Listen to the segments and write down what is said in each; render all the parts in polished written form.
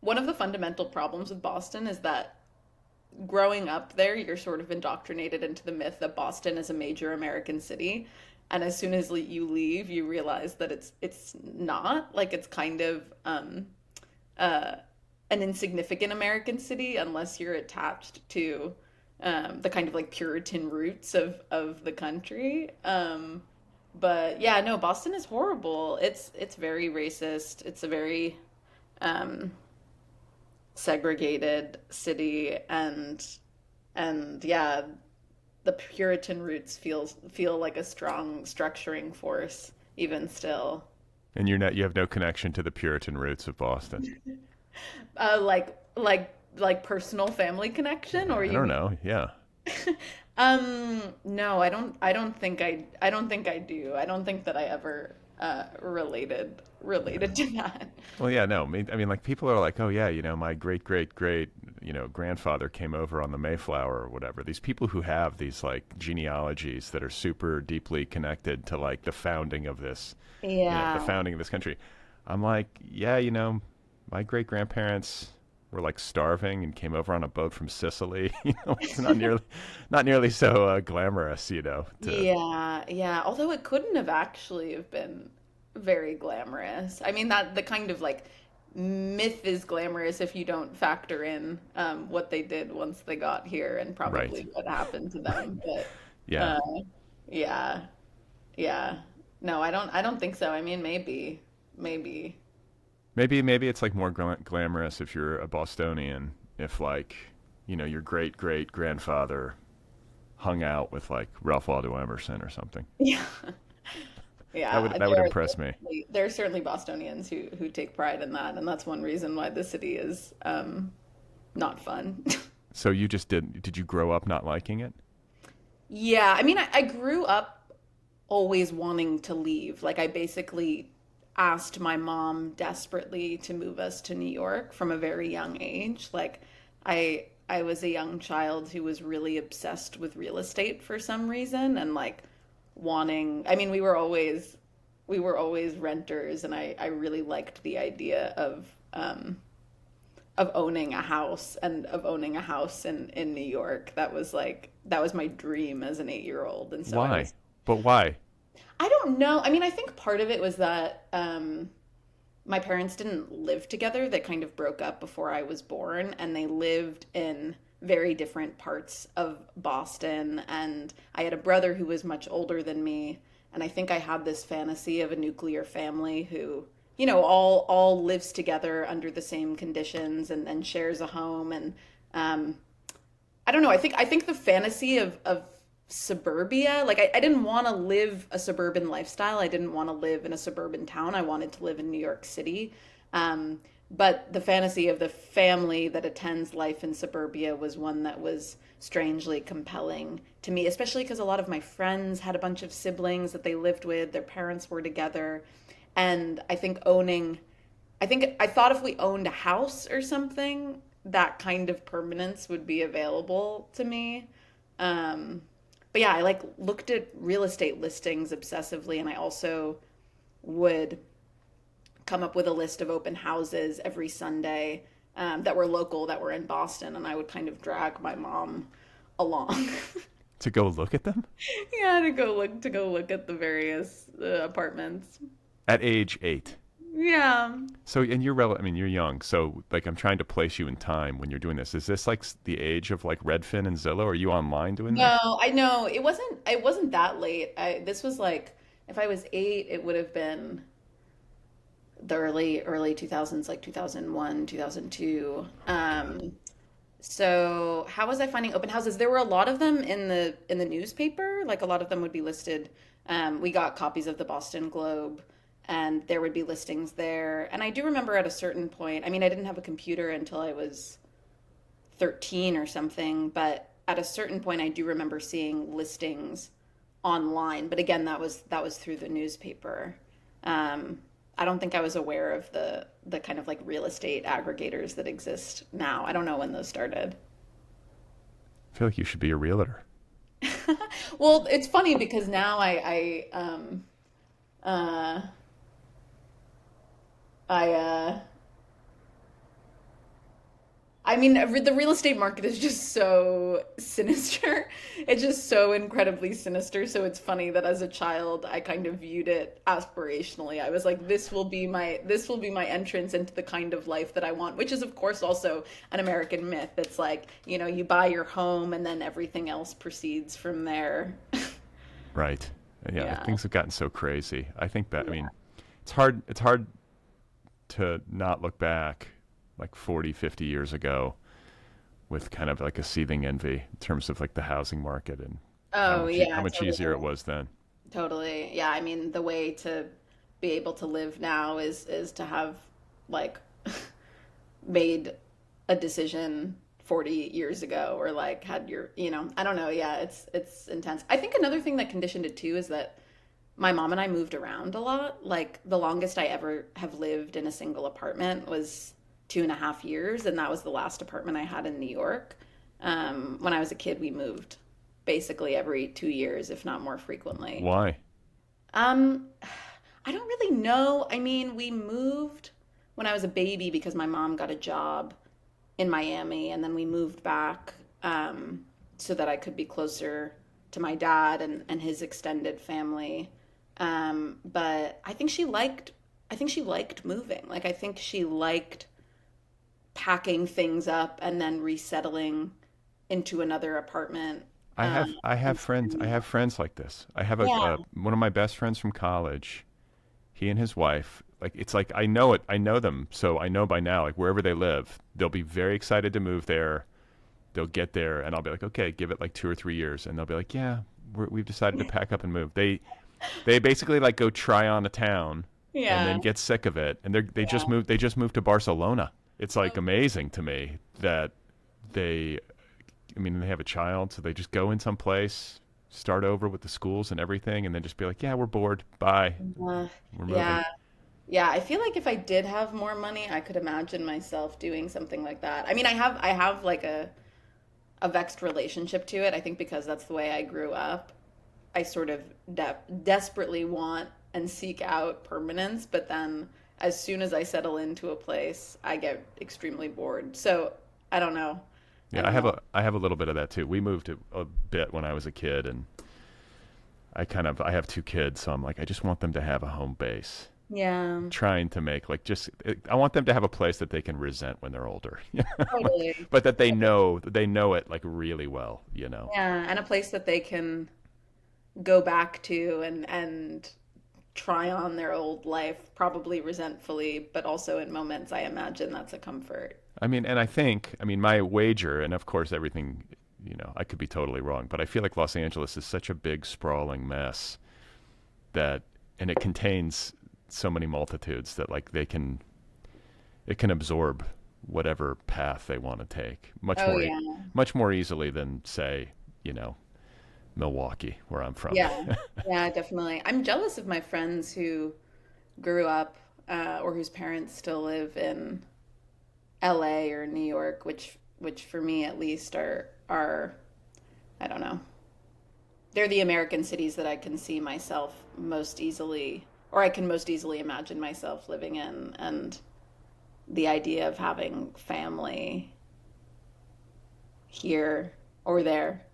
one of the fundamental problems with Boston is that growing up there, you're sort of indoctrinated into the myth that Boston is a major American city. And as soon as you leave, you realize that it's not. Like it's kind of uh, an insignificant American city unless you're attached to the kind of like Puritan roots of the country. But yeah, no, Boston is horrible. It's very racist. It's a very um, segregated city, and yeah, the Puritan roots feel like a strong structuring force even still. And you have no connection to the Puritan roots of Boston. Like personal family connection, or I you don't mean? know. Yeah. No, I don't think I do. I don't think that I ever related to that. Well, yeah, no. I mean, like people are like, oh yeah, my great great great, grandfather came over on the Mayflower or whatever. These people who have these like genealogies that are super deeply connected to like the founding of this, the Yeah. founding of this country. I'm like, yeah, my great grandparents were like starving and came over on a boat from Sicily. It's not nearly so glamorous, to Yeah, yeah. Although it couldn't have actually have been very glamorous. I mean that the kind of like myth is glamorous if you don't factor in what they did once they got here and right. probably what happened to them. But Yeah. uh, yeah, yeah. No, I don't think so. I mean, maybe. Maybe it's like more glamorous if you're a Bostonian. If like your great great grandfather hung out with like Ralph Waldo Emerson or something. Yeah, That yeah. would that would impress me. There are certainly Bostonians who take pride in that, and that's one reason why the city is not fun. So you just did you grow up not liking it? Yeah, I mean, I grew up always wanting to leave. Like, I basically asked my mom desperately to move us to New York from a very young age. Like, I was a young child who was really obsessed with real estate for some reason and like wanting, I mean, we were always renters, and I really liked the idea of owning a house and of owning a house in New York. That was my dream as an 8-year old. And so I Why? was But why? I don't know. I mean, I think part of it was that my parents didn't live together. They kind of broke up before I was born, and they lived in very different parts of Boston. And I had a brother who was much older than me, and I think I had this fantasy of a nuclear family who, all lives together under the same conditions and shares a home. And um, I don't know. I think the fantasy of suburbia, like I didn't want to live a suburban lifestyle. I didn't want to live in a suburban town. I wanted to live in New York City. Um, but the fantasy of the family that attends life in suburbia was one that was strangely compelling to me, especially because a lot of my friends had a bunch of siblings that they lived with. Their parents were together. And I thought if we owned a house or something, that kind of permanence would be available to me. Um, but yeah, I like looked at real estate listings obsessively, and I also would come up with a list of open houses every Sunday that were local, that were in Boston, and I would kind of drag my mom along. To go look at them? Yeah, to go look at the various apartments. At age 8. Yeah. So, and I mean, you're young. So, like, I'm trying to place you in time when you're doing this. Is this like the age of like Redfin and Zillow? Are you online doing this? No, I know it wasn't that late. This was like if I was 8, it would have been the early 2000s, like 2001, 2002. So how was I finding open houses? There were a lot of them in the newspaper. Like a lot of them would be listed. We got copies of the Boston Globe, and there would be listings there. And I do remember at a certain point, I mean, I didn't have a computer until I was 13 or something, but at a certain point I do remember seeing listings online. But again, that was through the newspaper. Um, I don't think I was aware of the kind of like real estate aggregators that exist now. I don't know when those started. I feel like you should be a realtor. Well, it's funny because now uh I I mean, the real estate market is just so sinister. It's just so incredibly sinister. So it's funny that as a child, I kind of viewed it aspirationally. I was like, this will be my entrance into the kind of life that I want, which is of course also an American myth. It's like, you buy your home and then everything else proceeds from there. Right. Yeah, Yeah. things have gotten so crazy. I think that, I Yeah. mean, it's hard to not look back like 40, 50 years ago with kind of like a seething envy in terms of like the housing market and Oh, how yeah, much easier it totally. was then. Totally. Yeah, I mean, the way to be able to live now is to have like made a decision 40 years ago or like had I don't know. Yeah, it's intense. I think another thing that conditioned it too is that my mom and I moved around a lot. Like the longest I ever have lived in a single apartment was 2.5 years, and that was the last apartment I had in New York. When I was a kid, we moved basically every 2 years, if not more frequently. Why? Um, I don't really know. I mean, we moved when I was a baby because my mom got a job in Miami, and then we moved back so that I could be closer to my dad and his extended family. But I think she liked moving. Like, I think she liked packing things up and then resettling into another apartment. I have And friends I spending- have friends like this. I have yeah, one of my best friends from college. He and his wife, like it's like I know it. I know them, so I know by now like wherever they live, they'll be very excited to move there. They'll get there, and I'll be like, okay, give it like 2 or 3 years, and they'll be like, yeah, we've decided to pack up and move. They basically like go try on a town, and then yeah, get sick of it, and they just yeah. moved. They just moved to Barcelona. It's like amazing to me that they. I mean, they have a child, so they just go in someplace, start over with the schools and everything, and then just be like, yeah, we're bored. Bye. Uh, We're moving. yeah. Yeah, I feel like if I did have more money, I could imagine myself doing something like that. I mean, I have like a vexed relationship to it. I think because that's the way I grew up. I sort of desperately want and seek out permanence, but then as soon as I settle into a place, I get extremely bored. So, I don't know. I Yeah, don't know. I have a little bit of that too. We moved a bit when I was a kid, and I have 2 kids, so I'm like I just want them to have a home base. Yeah, Trying to make like I want them to have a place that they can resent when they're older, totally. but that they know it like really well, you know. Yeah, and a place that they can go back to and try on their old life, probably resentfully, but also in moments I imagine that's a comfort. I mean, and I mean, my wager, and of course everything, I could be totally wrong, but I feel like Los Angeles is such a big sprawling mess that, and it contains so many multitudes that like it can absorb whatever path they want to take Oh yeah. much more easily than say, you know, Milwaukee, where I'm from. Yeah. Yeah, definitely. I'm jealous of my friends who grew up or whose parents still live in LA or New York, which for me at least are I don't know. They're the American cities that I can see myself most easily or I can most easily imagine myself living in, and the idea of having family here or there.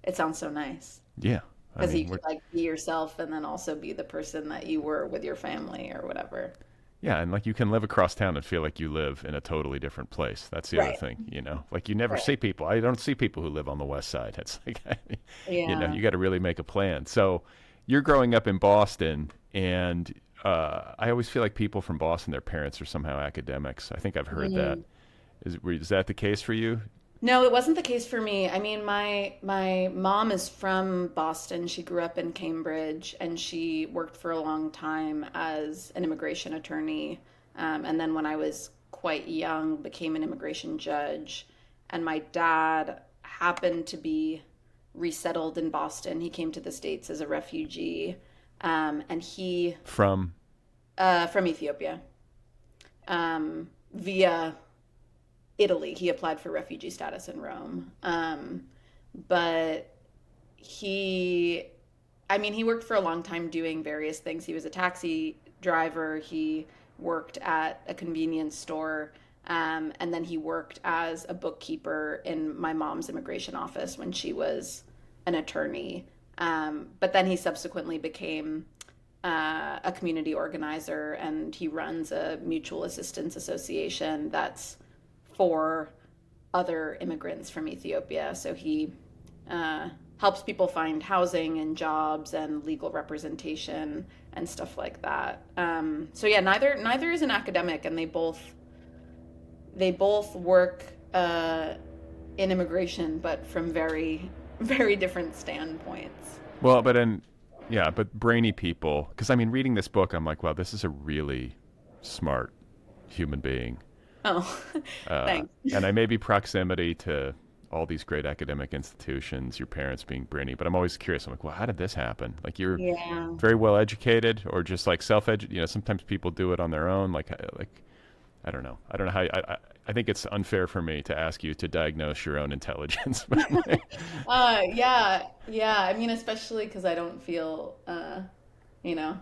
It sounds so nice Yeah, I because you mean, could like be yourself and then also be the person that you were with your family or whatever. yeah, and like you can live across town and feel like you live in a totally different place. That's the other Right. thing, like you never Right. see people. I don't see people who live on the west side. It's like, Yeah. you got to really make a plan. So you're growing up in Boston, and I always feel like people from Boston, their parents are somehow academics. I think I've heard that. Mhm. Is that the case for you? No, it wasn't the case for me. I mean, my mom is from Boston. She grew up in Cambridge, and she worked for a long time as an immigration attorney. And then when I was quite young, became an immigration judge. And my dad happened to be resettled in Boston. He came to the States as a refugee, and he From from Ethiopia via Italy. He applied for refugee status in Rome. But he, I mean, he worked for a long time doing various things. He was a taxi driver. He worked at a convenience store. And then he worked as a bookkeeper in my mom's immigration office when she was an attorney. But then he subsequently became a community organizer, and he runs a mutual assistance association that's for other immigrants from Ethiopia. So he helps people find housing and jobs and legal representation and stuff like that. So yeah, neither is an academic, and they both work in immigration, but from very very different standpoints. Well, but brainy people, because I mean, reading this book, I'm like, wow, this is a really smart human being. Oh, thanks. And I may be proximity to all these great academic institutions, your parents being brainy, but I'm always curious. I'm like, well, how did this happen? Like, you're Yeah. very well educated, or just like self-edu. Sometimes people do it on their own. Like I don't know. I don't know how. I think it's unfair for me to ask you to diagnose your own intelligence. Yeah, yeah. I mean, especially because I don't feel, you know,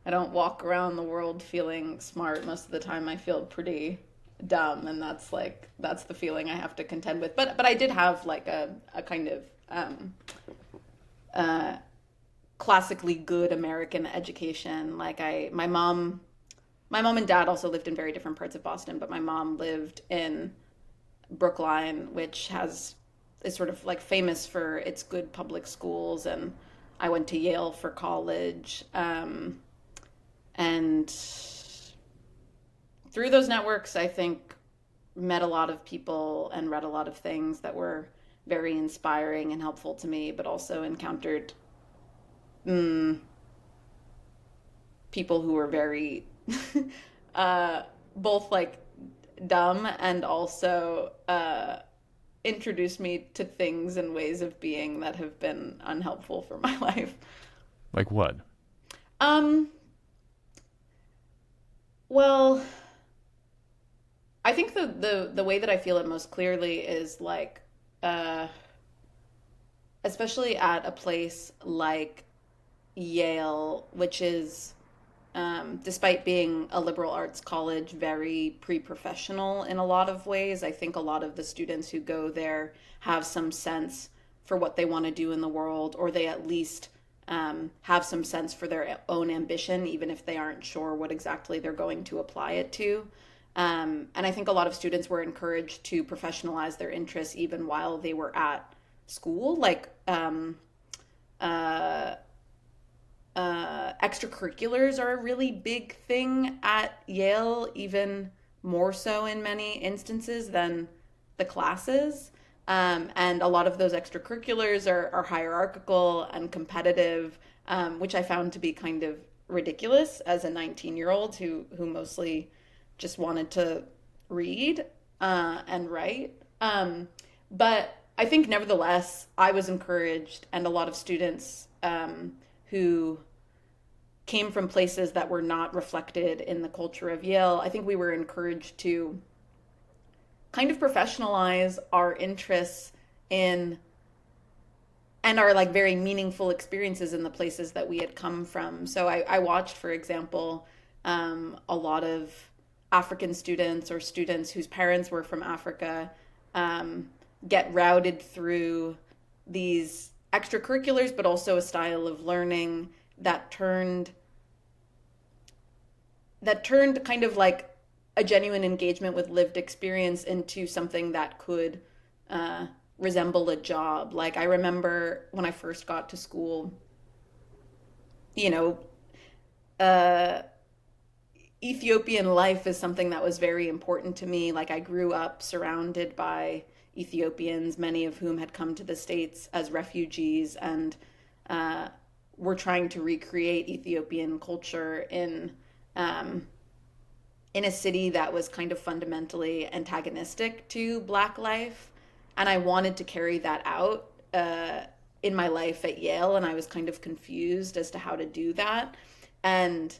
I don't walk around the world feeling smart. Most of the time, I feel pretty dumb, and that's the feeling I have to contend with. But I did have like a kind of uh, classically good American education. Like my mom and dad also lived in very different parts of Boston, but my mom lived in Brookline, which is sort of like famous for its good public schools, and I went to Yale for college, and through those networks, I think met a lot of people and read a lot of things that were very inspiring and helpful to me, but also encountered mm, people who were very both like dumb and also introduced me to things and ways of being that have been unhelpful for my life. Like what? Um, well, I think the way that I feel it most clearly is like uh especially at a place like Yale, which is despite being a liberal arts college, very pre-professional in a lot of ways. I think a lot of the students who go there have some sense for what they want to do in the world, or they at least have some sense for their own ambition, even if they aren't sure what exactly they're going to apply it to. And I think a lot of students were encouraged to professionalize their interests even while they were at school. Like, uh, extracurriculars are a really big thing at Yale, even more so in many instances than the classes. And a lot of those extracurriculars are hierarchical and competitive, which I found to be kind of ridiculous as a 19-year-old who mostly just wanted to read and write. But I think nevertheless, I was encouraged, and a lot of students who came from places that were not reflected in the culture of Yale, I think we were encouraged to kind of professionalize our interests in and our like very meaningful experiences in the places that we had come from. So I watched, for example, a lot of African students or students whose parents were from Africa get routed through these extracurriculars, but also a style of learning that turned kind of like a genuine engagement with lived experience into something that could resemble a job. Like, I remember when I first got to school, you know, uh, Ethiopian life is something that was very important to me. Like, I grew up surrounded by Ethiopians, many of whom had come to the States as refugees and uh, were trying to recreate Ethiopian culture um, in a city that was kind of fundamentally antagonistic to Black life. And I wanted to carry that out in my life at Yale, and I was kind of confused as to how to do that. And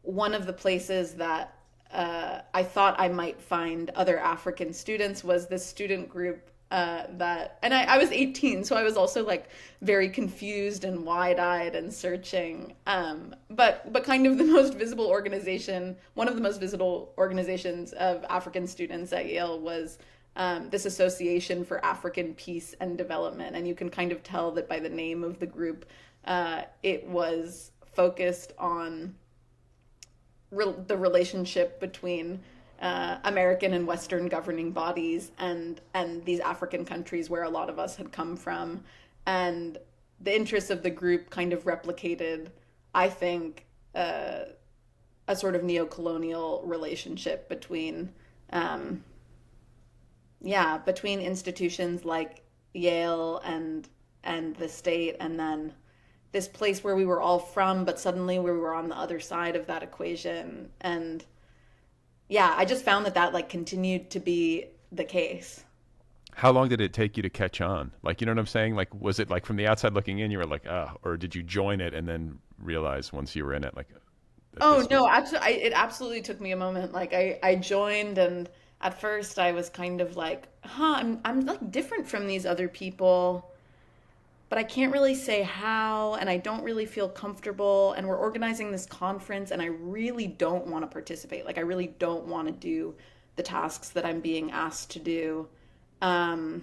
one of the places that I thought I might find other African students was this student group that, and I was 18, so I was also like very confused and wide-eyed and searching. But kind of the most visible organization, one of the most visible organizations of African students at Yale was this Association for African Peace and Development, and you can kind of tell that by the name of the group, it was focused on the relationship between American and Western governing bodies and these African countries where a lot of us had come from. And the interests of the group kind of replicated, I think, a sort of neo-colonial relationship between, between institutions like Yale and the state, and then this place where we were all from, but suddenly we were on the other side of that equation. And yeah, I just found that like continued to be the case. How long did it take you to catch on? Like, you know what I'm saying? Like, was it like from the outside looking in, you were like, or did you join it and then realize once you were in it, like, Oh no, actually, it absolutely took me a moment. Like I joined, and at first I was kind of like, I'm like different from these other people, but I can't really say how, and I don't really feel comfortable. And we're organizing this conference, and I really don't want to participate. Like, I really don't want to do the tasks that I'm being asked to do. And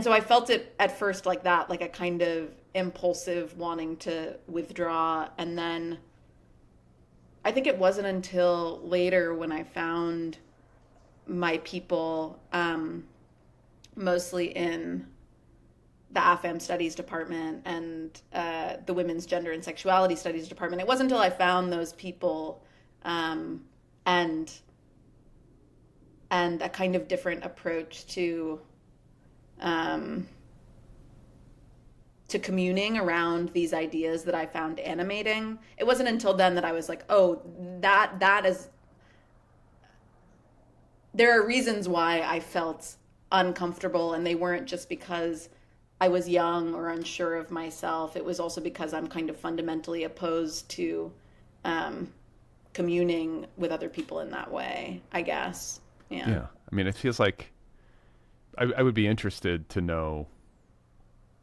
so I felt it at first like that, like a kind of impulsive wanting to withdraw. And then I think it wasn't until later when I found my people, mostly in the AFAM Studies Department and the Women's Gender and Sexuality Studies Department. It wasn't until I found those people and a kind of different approach to communing around these ideas that I found animating. It wasn't until then that I was like, oh, that is. There are reasons why I felt uncomfortable, and they weren't just because I was young or unsure of myself. It was also because I'm kind of fundamentally opposed to communing with other people in that way, I guess. Yeah. Yeah. I mean, it feels like I would be interested to know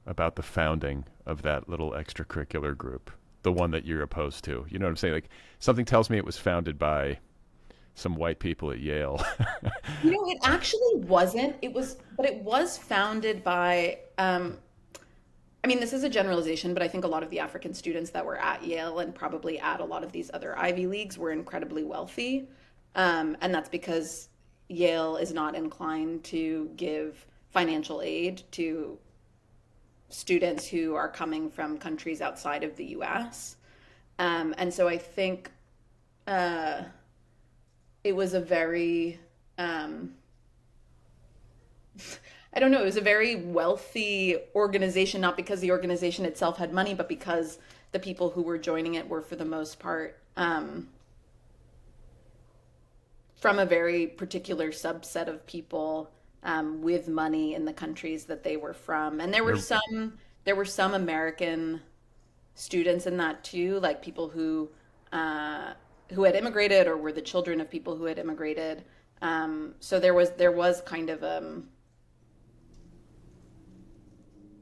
about the founding of that little extracurricular group, the one that you're opposed to. You know what I'm saying? Like, something tells me it was founded by some white people at Yale. You know, it actually wasn't. But it was founded by, I mean, this is a generalization, but I think a lot of the African students that were at Yale and probably at a lot of these other Ivy Leagues were incredibly wealthy. And that's because Yale is not inclined to give financial aid to students who are coming from countries outside of the US. And so I think it was a very, I don't know, it was a very wealthy organization, not because the organization itself had money, but because the people who were joining it were, for the most part, from a very particular subset of people with money in the countries that they were from. And there were some American students in that too, like people who had immigrated or were the children of people who had immigrated. So there was kind of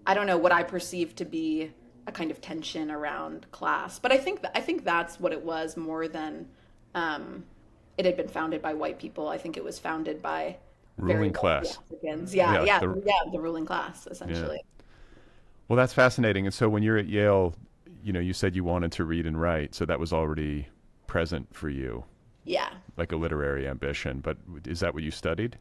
I don't know, what I perceived to be a kind of tension around class. But I think that's what it was, more than it had been founded by white people. I think it was founded by ruling class Africans. The ruling class, essentially. Yeah. Well, that's fascinating. And so when you're at Yale, you know, you said you wanted to read and write, so that was already present for you. Yeah. Like a literary ambition. But is that what you studied?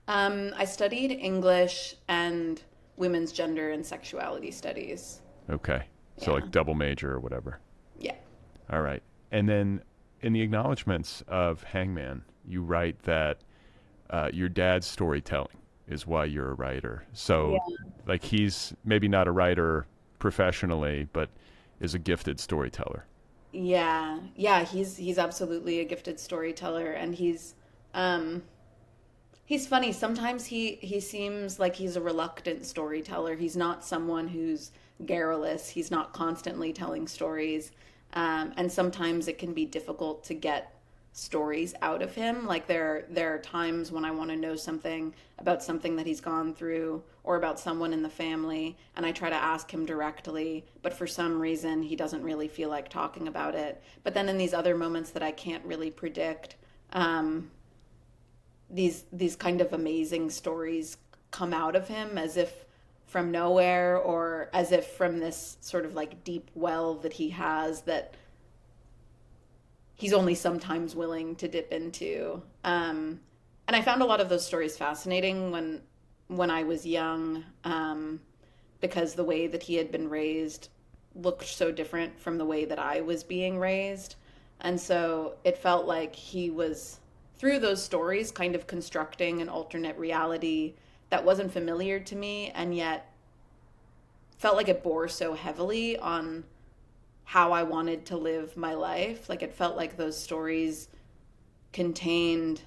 I studied English and women's gender and sexuality studies. Okay. So like double major or whatever. Yeah. All right. And then in the acknowledgments of Hangman, you write that your dad's storytelling is why you're a writer. So like, he's maybe not a writer professionally, but is a gifted storyteller. Yeah. He's absolutely a gifted storyteller, and he's funny. Sometimes he seems like he's a reluctant storyteller. He's not someone who's garrulous. He's not constantly telling stories. And sometimes it can be difficult to get stories out of him. Like there are times when I want to know something about something that he's gone through or about someone in the family, and I try to ask him directly, but for some reason he doesn't really feel like talking about it. But then in these other moments that I can't really predict, um, these kind of amazing stories come out of him as if from nowhere, or as if from this sort of like deep well that he has that he's only sometimes willing to dip into. And I found a lot of those stories fascinating when I was young, because the way that he had been raised looked so different from the way that I was being raised. And so it felt like he was, through those stories, kind of constructing an alternate reality that wasn't familiar to me, and yet felt like it bore so heavily on how I wanted to live my life. Like it felt like those stories contained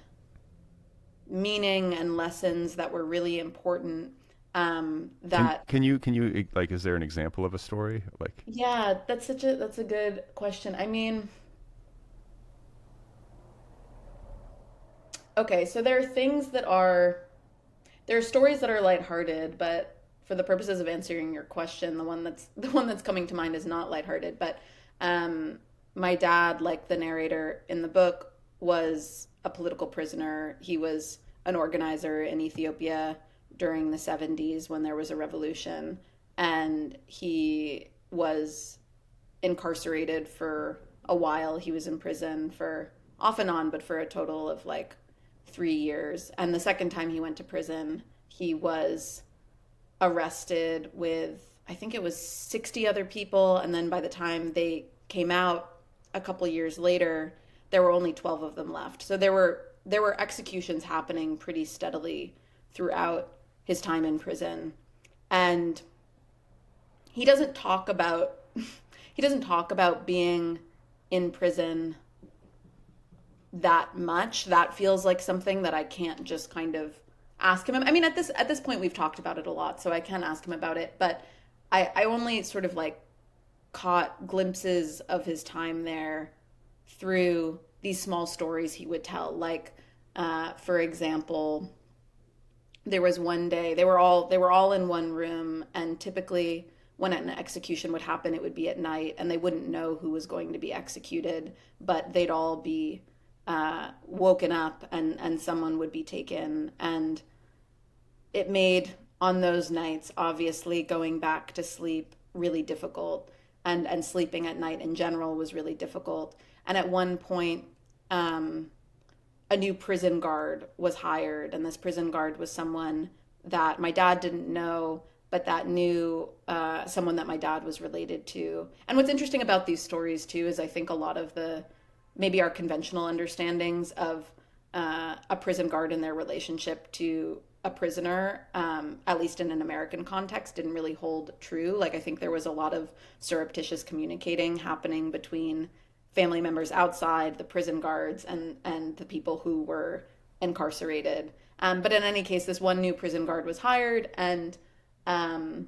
meaning and lessons that were really important. That Can you like, is there an example of a story like? Yeah, that's a good question. I mean, okay, so there are stories that are lighthearted, but for the purposes of answering your question, the one that's coming to mind is not lighthearted. But um, my dad, like the narrator in the book, was a political prisoner. He was an organizer in Ethiopia during the 70s when there was a revolution, and he was incarcerated for a while. He was in prison for off and on, but for a total of like 3 years. And the second time he went to prison, he was arrested with, I think it was 60 other people. And then by the time they came out a couple years later, there were only 12 of them left. So there were executions happening pretty steadily throughout his time in prison. And he doesn't talk about he doesn't talk about being in prison that much. That feels like something that I can't just kind of ask him. I mean, at this point we've talked about it a lot, so I can ask him about it, but I only sort of like caught glimpses of his time there through these small stories he would tell. Like, for example, there was one day they were all in one room, and typically when an execution would happen, it would be at night, and they wouldn't know who was going to be executed, but they'd all be woken up, and someone would be taken. And it made, on those nights, obviously going back to sleep really difficult, and sleeping at night in general was really difficult. And at one point, a new prison guard was hired, and this prison guard was someone that my dad didn't know, but that knew someone that my dad was related to. And what's interesting about these stories too is I think a lot of the maybe our conventional understandings of a prison guard and their relationship to a prisoner, at least in an American context, didn't really hold true. Like I think there was a lot of surreptitious communicating happening between family members outside, the prison guards, and the people who were incarcerated. But in any case, this one new prison guard was hired, um,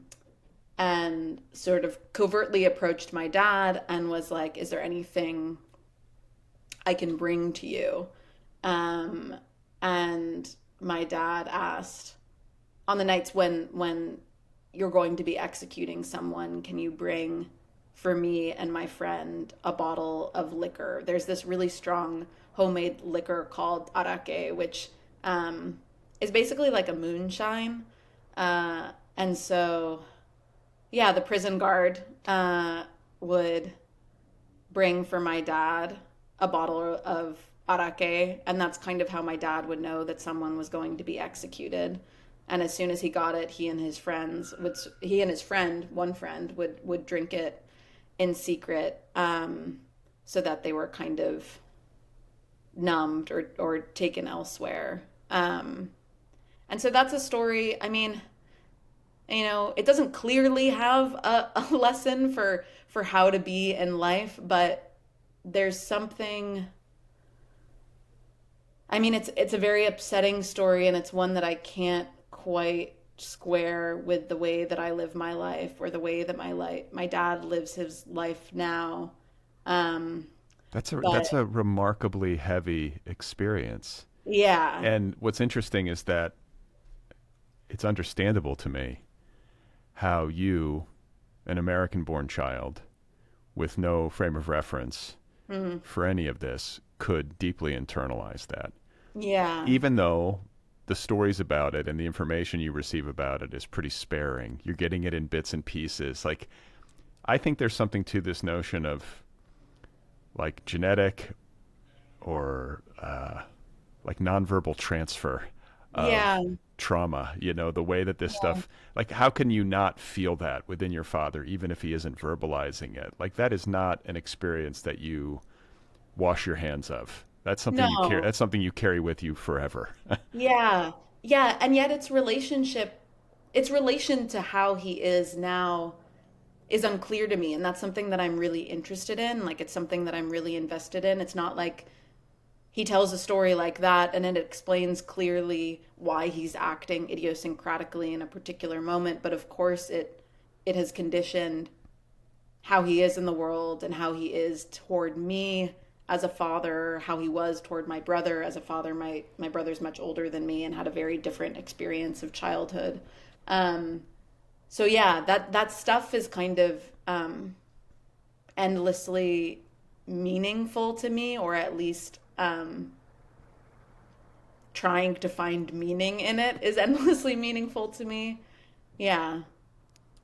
and sort of covertly approached my dad and was like, "Is there anything I can bring to you?" And my dad asked, on the nights when you're going to be executing someone, can you bring for me and my friend a bottle of liquor? There's this really strong homemade liquor called arake, which is basically like a moonshine. And so, yeah, the prison guard would bring for my dad a bottle of arake, and that's kind of how my dad would know that someone was going to be executed. And as soon as he got it, he and his friend, one friend, would drink it in secret, so that they were kind of numbed or taken elsewhere. And so that's a story. I mean, it doesn't clearly have a lesson for how to be in life, but there's something. I mean, it's a very upsetting story, and it's one that I can't quite square with the way that I live my life, or the way that my dad lives his life now. Um, But that's a remarkably heavy experience. yeah, And what's interesting is that it's understandable to me how you, an American-born child with no frame of reference hmm, for any of this, could deeply internalize that. yeah, Even though the stories about it and the information you receive about it is pretty sparing, you're getting it in bits and pieces. Like, I think there's something to this notion of like genetic or like nonverbal transfer yeah, of trauma. You know, the way that this stuff, like, how can you not feel that within your father, even if he isn't verbalizing it? Like, that is not an experience that you wash your hands of. That's something you carry. no, That's something you carry with you forever. yeah, yeah, and yet its relation to how he is now is unclear to me, and that's something that I'm really interested in. Like, it's something that I'm really invested in. It's not like he tells a story like that and then it explains clearly why he's acting idiosyncratically in a particular moment, but of course it has conditioned how he is in the world and how he is toward me as a father, how he was toward my brother as a father. My brother's much older than me and had a very different experience of childhood. Um, so yeah, that stuff is kind of endlessly meaningful to me, or at least trying to find meaning in it is endlessly meaningful to me. Yeah,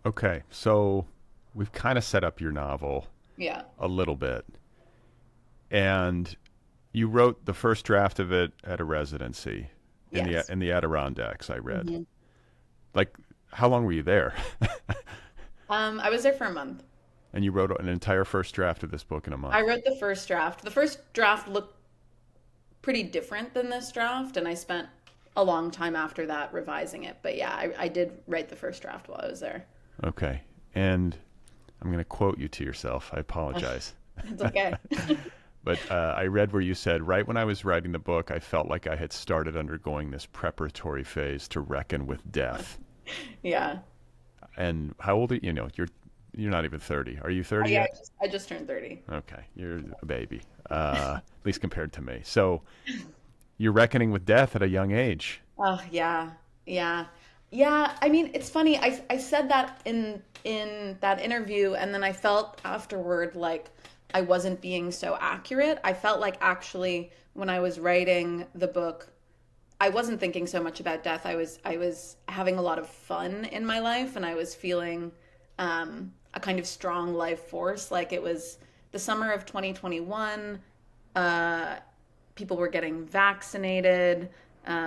Okay, so we've kind of set up your novel yeah, a little bit, and you wrote the first draft of it at a residency yes. in the Adirondacks. I read. Hmm. Like, how long were you there? I was there for a month. And you wrote an entire first draft of this book in a I month. wrote the first draft. The first draft looked pretty different than this draft, and I spent a long time after that revising it. But yeah, I did write the first draft while I was there. Okay. And I'm going to quote you to yourself. I apologize. It's okay. But I read where you said, right when I was writing the book, I felt like I had started undergoing this preparatory phase to reckon with death. Yeah. And how old are you? You know, you're not even 30. Are you 30 Yeah, yet? I just turned 30. Okay, you're a baby, at least compared to me. So you're reckoning with death at a young age. Oh, yeah. Yeah. Yeah, I mean, it's funny. I said that in that interview, and then I felt afterward like I wasn't being so accurate. I felt like actually when I was writing the book, I wasn't thinking so much about death. I was having a lot of fun in my life, and I was feeling a kind of strong life force. Like, it was the summer of 2021. Uh, People were getting vaccinated.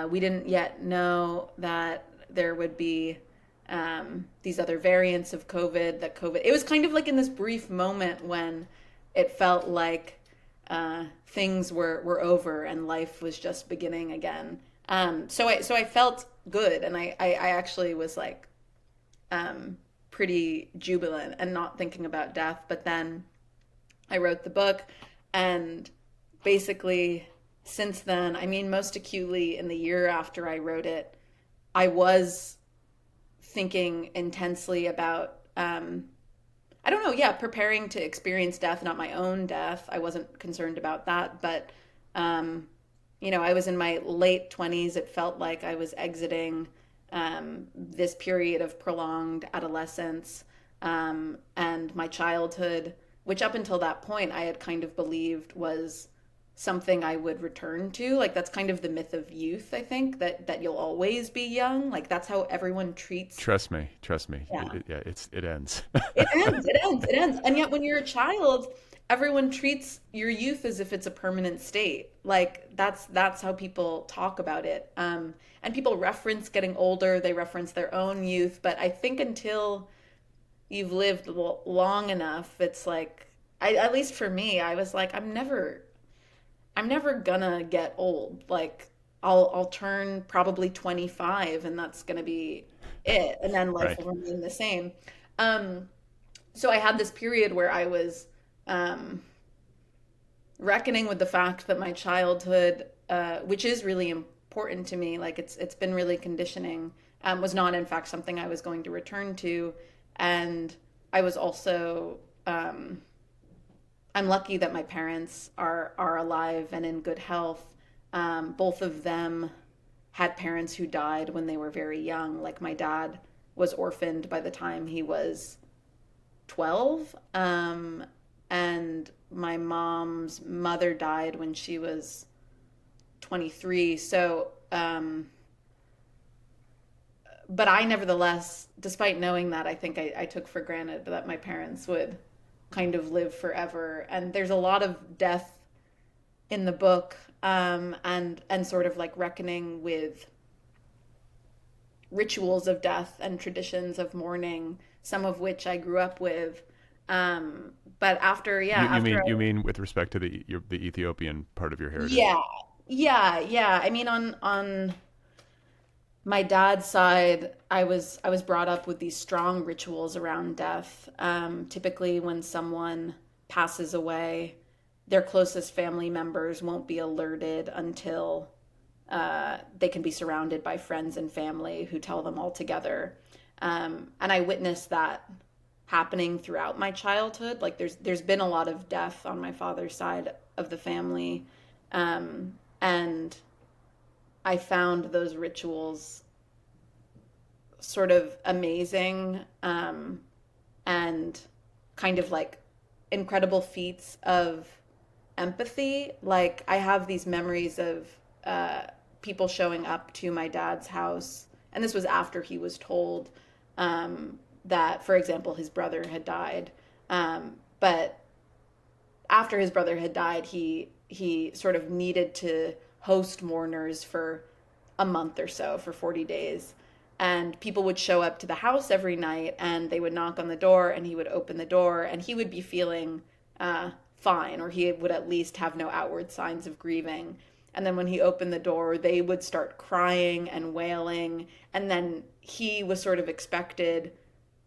We didn't yet know that there would be these other variants of COVID. That COVID. It was kind of like in this brief moment when it felt like things were over and life was just beginning again. So I felt good, and I actually was like pretty jubilant and not thinking about death. But then I wrote the book, and basically since then, I mean, most acutely in the year after I wrote it, I was thinking intensely about I don't know, yeah, preparing to experience death, not my own death. I wasn't concerned about that, but um, I was in my late 20s. It felt like I was exiting this period of prolonged adolescence and my childhood, which up until that point I had kind of believed was something I would return to. Like, that's kind of the myth of youth, I think, that you'll always be young. Like, that's how everyone treats. Trust me, trust me. Yeah. Yeah, it ends. It ends, it ends, it ends. And yet when you're a child, everyone treats your youth as if it's a permanent state. Like, that's how people talk about it. And people reference getting older, they reference their own youth, but I think until you've lived long enough, it's like at least for me, I was like, I'm never gonna get old. Like, I'll turn probably 25 and that's gonna be it. And then life Right. will remain the same. Um, so I had this period where I was um, reckoning with the fact that my childhood, which is really important to me, like it's been really conditioning, was not in fact something I was going to return to, and I was also I'm lucky that my parents are alive and in good health. Both of them had parents who died when they were very young. Like my dad was orphaned by the time he was 12. And my mom's mother died when she was 23. But I nevertheless, despite knowing that, I think I took for granted that my parents would kind of live forever. And there's a lot of death in the book, and sort of like reckoning with rituals of death and traditions of mourning, some of which I grew up with. But after, yeah, after You mean with respect to the Ethiopian part of your heritage? yeah, yeah. I mean, on my dad's side, I was brought up with these strong rituals around death. Typically, when someone passes away, their closest family members won't be alerted until they can be surrounded by friends and family who tell them all together. And I witnessed that happening throughout my childhood. Like there's been a lot of death on my father's side of the family, and I found those rituals sort of amazing, and kind of like incredible feats of empathy. Like I have these memories of uh, people showing up to my dad's house, and this was after he was told that, for example, his brother had died. But after his brother had died, he sort of needed to host mourners for a month or so, for 40 days. And people would show up to the house every night, and they would knock on the door, and he would open the door, and he would be feeling fine, or he would at least have no outward signs of grieving. And then when he opened the door, they would start crying and wailing. And then he was sort of expected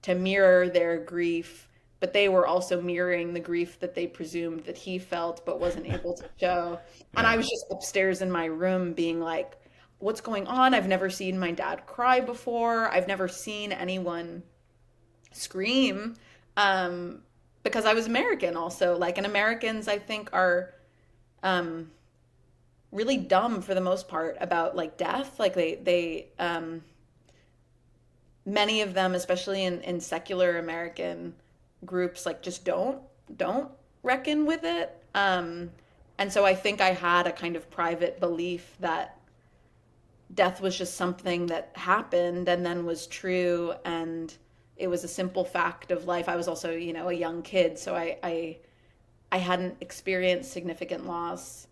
to mirror their grief, but they were also mirroring the grief that they presumed that he felt but wasn't able to show. And I Yeah. was just upstairs in my room being like, what's going on? I've never seen my dad cry before. I've never seen anyone scream. Um, because I was American also. Like, and Americans, I think, are um, really dumb for the most part about like death. Like many of them, especially in secular American groups, like just don't reckon with it. And so I think I had a kind of private belief that death was just something that happened and then was true, and it was a simple fact of life. I was also, a young kid, so I hadn't experienced significant loss.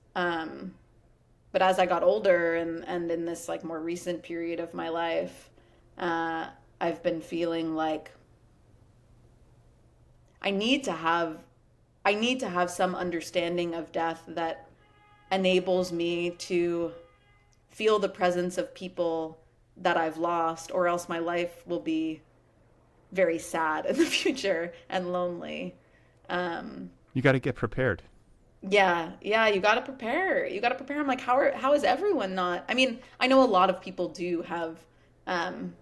But as I got older, and in this like more recent period of my life, uh, I've been feeling like I need to have I need to have some understanding of death that enables me to feel the presence of people that I've lost, or else my life will be very sad in the future and lonely. Um, You got to get prepared. yeah, you got to prepare. You got to prepare. I'm like, how is everyone not? I mean, I know a lot of people um,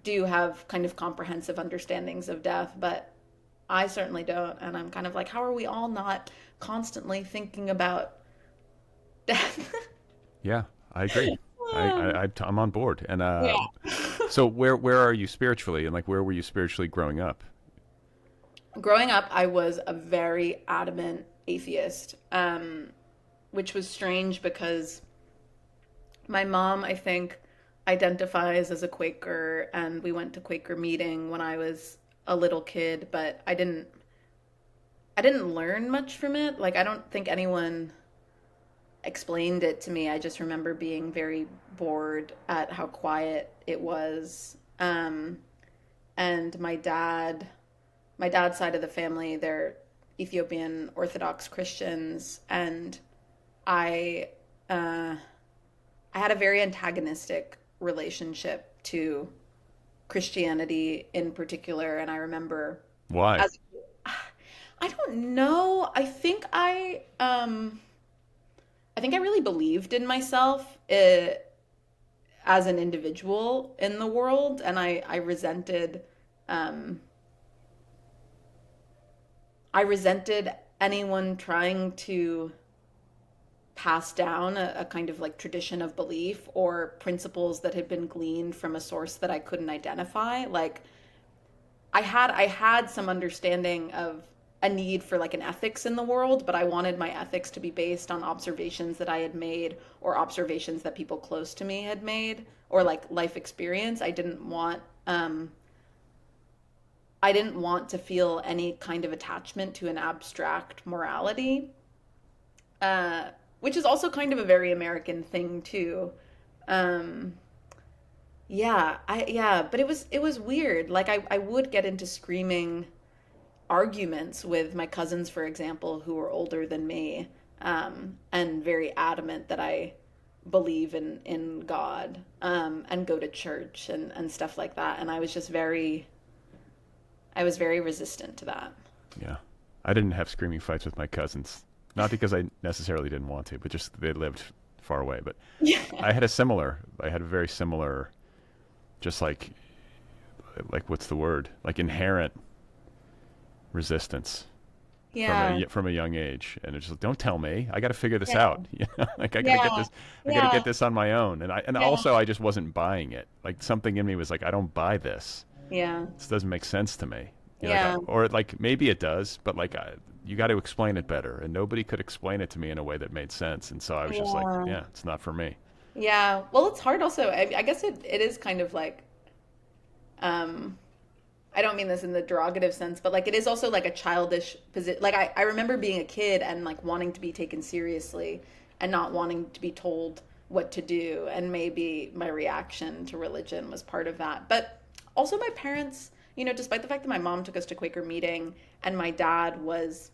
do have kind of comprehensive understandings of death, but I certainly don't. And I'm kind of like, how are we all not constantly thinking about death? Yeah, I agree. I'm on board. And Yeah. so where are you spiritually, and like where were you spiritually growing up? Growing up, I was a very adamant atheist, which was strange because my mom, I think, identifies as a Quaker, and we went to Quaker meeting when I was a little kid, but I didn't learn much from it. Like I don't think anyone explained it to me. I just remember being very bored at how quiet it was. And my dad's side of the family, they're Ethiopian Orthodox Christians, and I uh, I had a very antagonistic relationship to Christianity in particular, and I remember Why? as I don't know. I think I really believed in myself, as an individual in the world, and I resented um I resented anyone trying to pass down a kind of like tradition of belief or principles that had been gleaned from a source that I couldn't identify. Like I had some understanding of a need for like an ethics in the world, but I wanted my ethics to be based on observations that I had made or observations that people close to me had made or like life experience. I didn't want to feel any kind of attachment to an abstract morality, uh, which is also kind of a very American thing too. Um, but it was weird. Like I would get into screaming arguments with my cousins, for example, who were older than me, and very adamant that I believe in God, and go to church and stuff like that. And I was very resistant to that. Yeah. I didn't have screaming fights with my cousins. Not because I necessarily didn't want to, but just they lived far away. But Yeah. I had a very similar, just like what's the word? Like inherent resistance Yeah. from a young age, and it's just don't tell me. I got to figure this Yeah. out. Like I got to get Yeah. this. I got to Yeah. get this on my own. And Yeah. also I just wasn't buying it. Like something in me was like, I don't buy this. Yeah. This doesn't make sense to me. Yeah. Or like maybe it does, but like you got to explain it better, and nobody could explain it to me in a way that made sense. And so I was just like, Yeah. yeah, it's not for me. Yeah. Well, it's hard also. I guess it is kind of like, um, I don't mean this in the derogative sense, but like it is also like a childish position. Like I remember being a kid and like wanting to be taken seriously and not wanting to be told what to do. And maybe my reaction to religion was part of that. But also my parents, despite the fact that my mom took us to Quaker meeting and my dad was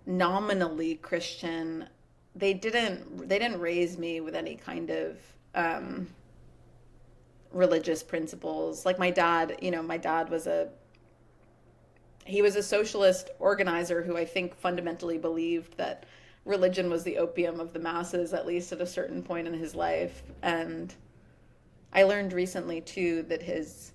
nominally Christian, they didn't raise me with any kind of um, religious principles. Like my dad he was a socialist organizer who I think fundamentally believed that religion was the opium of the masses, at least at a certain point in his life. And I learned recently too that his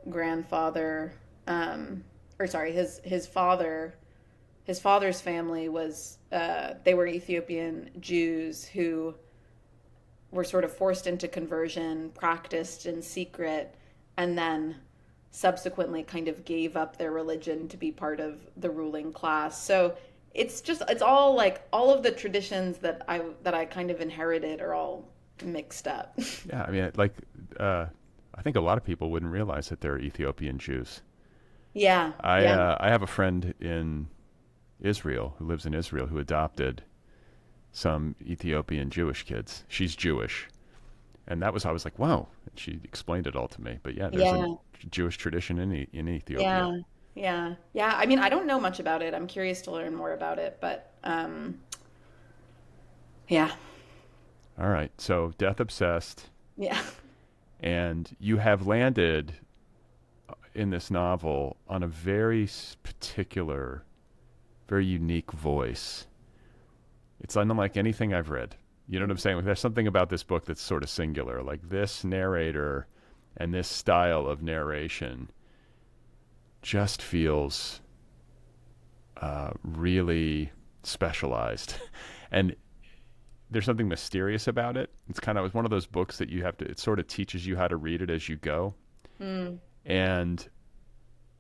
grandfather, or sorry, his father's family was they were Ethiopian Jews who were sort of forced into conversion, practiced in secret, and then subsequently kind of gave up their religion to be part of the ruling class. So it's all like all of the traditions that I kind of inherited are all mixed up. Yeah, I mean, I think a lot of people wouldn't realize that they're Ethiopian Jews. Yeah, yeah, I have a friend in Israel who lives in Israel who adopted some Ethiopian Jewish kids. She's Jewish. And I was like, wow. And she explained it all to me. But yeah, there's yeah, a Jewish tradition in Ethiopia. yeah, yeah. I mean, I don't know much about it. I'm curious to learn more about it, but yeah, All right. So death obsessed. yeah, And you have landed in this novel on a very particular, very unique voice. It's unlike anything I've read. You know what I'm saying? Like, there's something about this book that's sort of singular. Like this narrator and this style of narration just feels really specialized. And there's something mysterious about it. It's one of those books that it sort of teaches you how to read it as you go. mm, And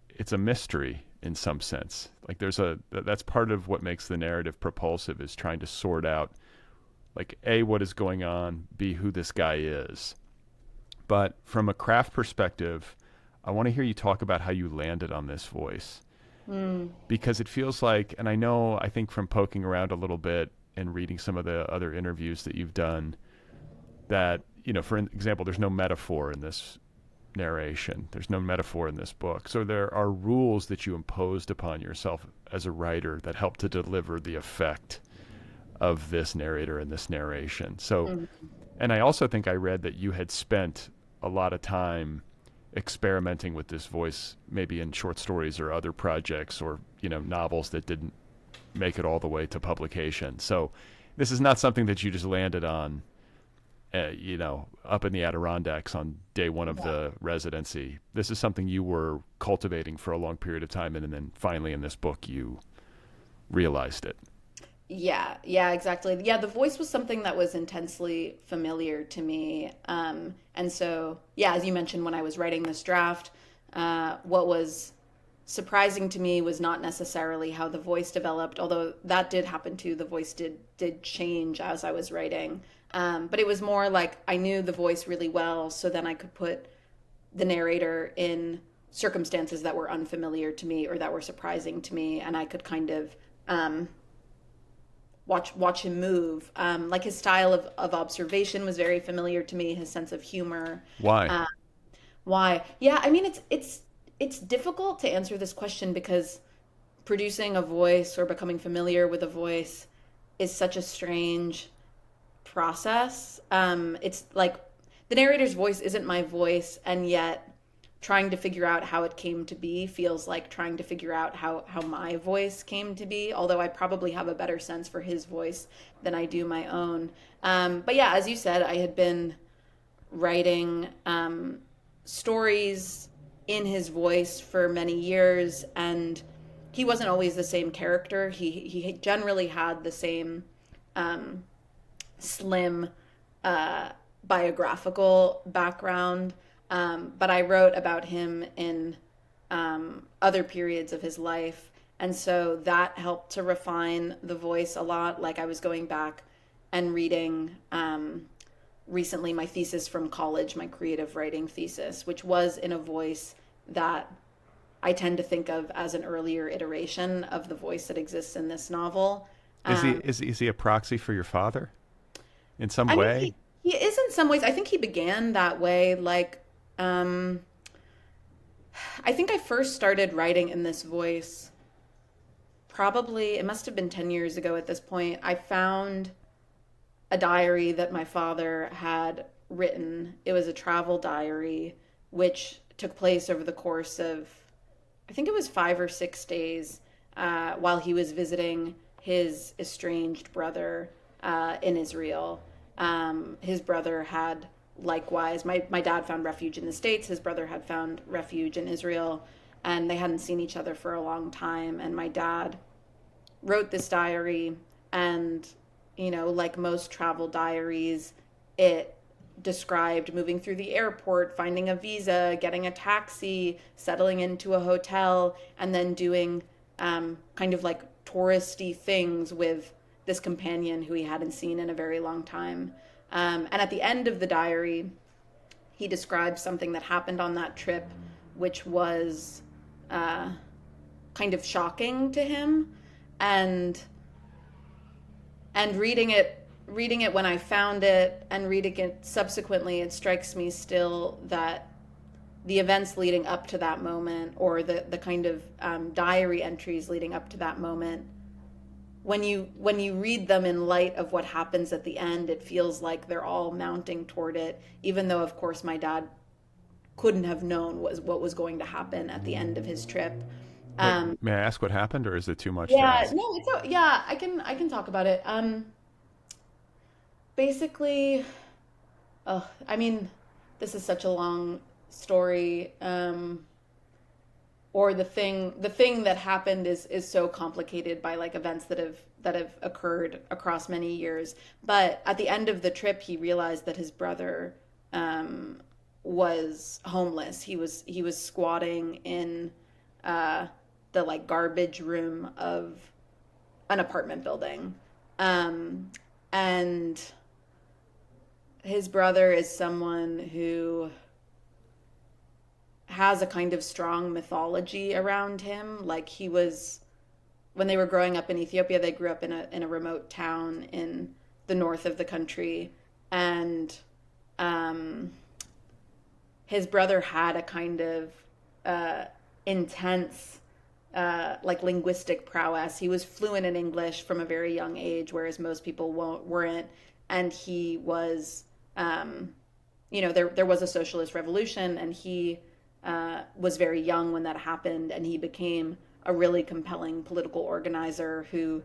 it's a mystery in some sense. Like that's part of what makes the narrative propulsive, is trying to sort out like A, what is going on, B, who this guy is. But from a craft perspective, I want to hear you talk about how you landed on this voice. mm, Because it feels like, and I think from poking around a little bit and reading some of the other interviews that you've done, that, for example, there's no metaphor in this narration. There's no metaphor in this book. So there are rules that you imposed upon yourself as a writer that help to deliver the effect of this narrator and this narration. So, mm, and I also think I read that you had spent a lot of time experimenting with this voice, maybe in short stories or other projects or, novels that didn't make it all the way to publication. So this is not something that you just landed on, up in the Adirondacks on day one of the residency. This is something you were cultivating for a long period of time. And then finally in this book, you realized it. Yeah, exactly. Yeah, the voice was something that was intensely familiar to me. And so, yeah, as you mentioned, when I was writing this draft, what was surprising to me was not necessarily how the voice developed, although that did happen too. The voice did change as I was writing. But it was more like I knew the voice really well, so then I could put the narrator in circumstances that were unfamiliar to me or that were surprising to me, and I could kind of watch him move. Like his style of observation was very familiar to me. His sense of humor. Why? Uh, why? Yeah, I mean it's difficult to answer this question because producing a voice or becoming familiar with a voice is such a strange process. It's like the narrator's voice isn't my voice, and yet trying to figure out how it came to be feels like trying to figure out how my voice came to be, although I probably have a better sense for his voice than I do my own. But yeah, as you said, I had been writing stories in his voice for many years, and he wasn't always the same character. He generally had the same slim biographical background, but I wrote about him in other periods of his life. And so that helped to refine the voice a lot. Like I was going back and reading recently my thesis from college, my creative writing thesis, which was in a voice that I tend to think of as an earlier iteration of the voice that exists in this novel. Is he Um, is he a proxy for your father in some I mean, way? he is in some ways. I think he began that way. Like, um, I think I first started writing in this voice probably, it must have been 10 years ago at this point. I found a diary that my father had written. It was a travel diary, which took place over the course of, I think it was 5 or 6 days, while he was visiting his estranged brother in Israel. His brother had likewise, my dad found refuge in the States. His brother had found refuge in Israel, and they hadn't seen each other for a long time. And my dad wrote this diary, and, like most travel diaries, it described moving through the airport, finding a visa, getting a taxi, settling into a hotel, and then doing kind of like touristy things with this companion who he hadn't seen in a very long time. And at the end of the diary, he describes something that happened on that trip, which was kind of shocking to him. And reading it when I found it and reading it subsequently, it strikes me still that the events leading up to that moment, or the kind of diary entries leading up to that moment, when you read them in light of what happens at the end, it feels like they're all mounting toward it, even though of course my dad couldn't have known what was going to happen at the end of his trip. Wait, Um, may I ask what happened, or is it too much to yeah, ask? no, yeah, I can talk about it. Basically, oh, I mean, this is such a long story. Or the thing that happened is so complicated by like events that have occurred across many years. But at the end of the trip, he realized that his brother was homeless. He was squatting in the like garbage room of an apartment building, and his brother is someone who has a kind of strong mythology around him. Like he was, when they were growing up in Ethiopia, they grew up in a remote town in the north of the country, and um, his brother had a kind of intense like linguistic prowess. He was fluent in English from a very young age, whereas most people weren't. And he was, there was a socialist revolution, and he was very young when that happened, and he became a really compelling political organizer who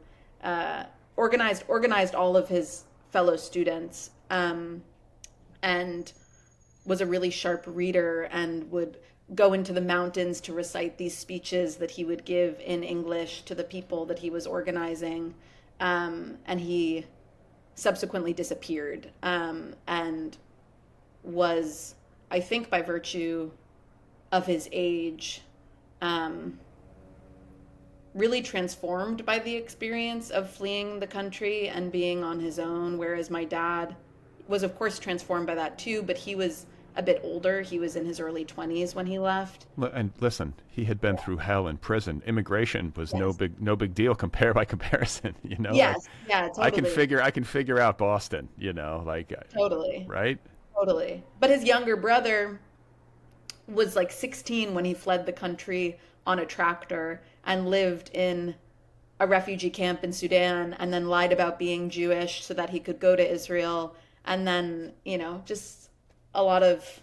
organized all of his fellow students, and was a really sharp reader, and would go into the mountains to recite these speeches that he would give in English to the people that he was organizing. And he subsequently disappeared, and was, I think, by virtue of his age, um, really transformed by the experience of fleeing the country and being on his own. Whereas my dad was, of course, transformed by that too, but he was a bit older. He was in his early 20s when he left. And listen, he had been through hell in prison. Immigration was Yes. no big deal by comparison. Like Yes. Yeah, totally. I can figure out Boston. Like Totally. right. Totally. But his younger brother was like 16 when he fled the country on a tractor and lived in a refugee camp in Sudan, and then lied about being Jewish so that he could go to Israel. And then, just a lot of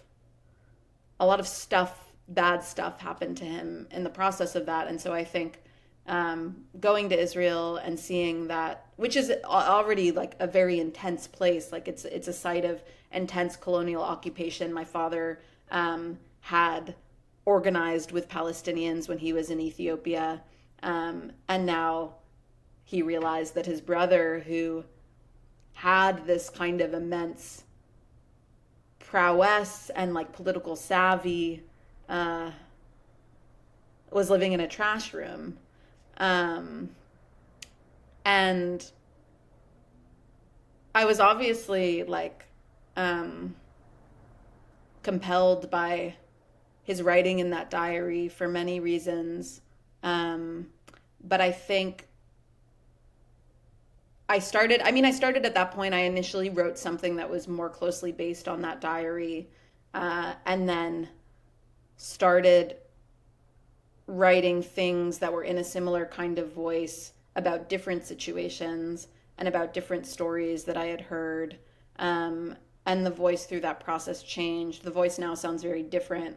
stuff, bad stuff happened to him in the process of that. And so I think, going to Israel and seeing that, which is already like a very intense place, like it's a site of intense colonial occupation. My father, had organized with Palestinians when he was in Ethiopia, and now he realized that his brother, who had this kind of immense prowess and like political savvy, was living in a trash room. And I was obviously like, compelled by his writing in that diary for many reasons. But I think I started at that point. I initially wrote something that was more closely based on that diary, and then started writing things that were in a similar kind of voice about different situations and about different stories that I had heard. And the voice through that process changed. The voice now sounds very different,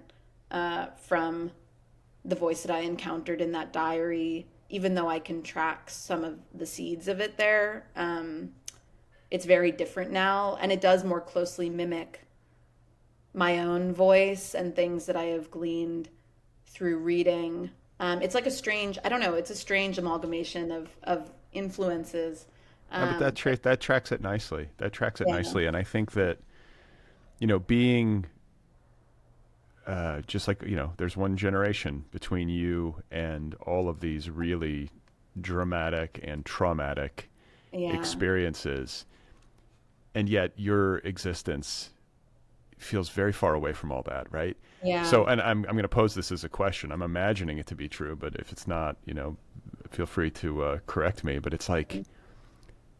from the voice that I encountered in that diary, even though I can track some of the seeds of it there. It's very different now, and it does more closely mimic my own voice and things that I have gleaned through reading. It's like I don't know, it's a strange amalgamation of influences. No, but that tracks it nicely. That tracks it Yeah. nicely, and I think that being just like there's one generation between you and all of these really dramatic and traumatic Yeah. experiences, and yet your existence feels very far away from all that, right? Yeah. So, and I'm going to pose this as a question. I'm imagining it to be true, but if it's not, feel free to correct me. But it's like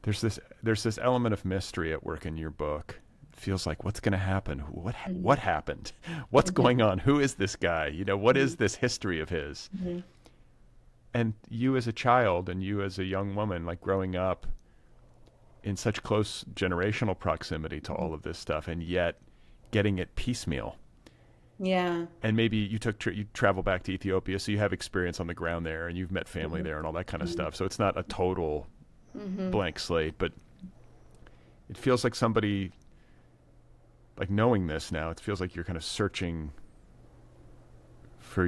there's this element of mystery at work in your book. It feels like, what's going to happen? What happened? What's going on? Who is this guy? What is this history of his? Mm-hmm. And you as a child and you as a young woman, like growing up in such close generational proximity to all of this stuff, and yet getting it piecemeal. Yeah. And maybe you you travel back to Ethiopia, so you have experience on the ground there, and you've met family there and all that kind of stuff. So it's not a total blank slate, but it feels like somebody, like knowing this now, it feels like you're kind of searching for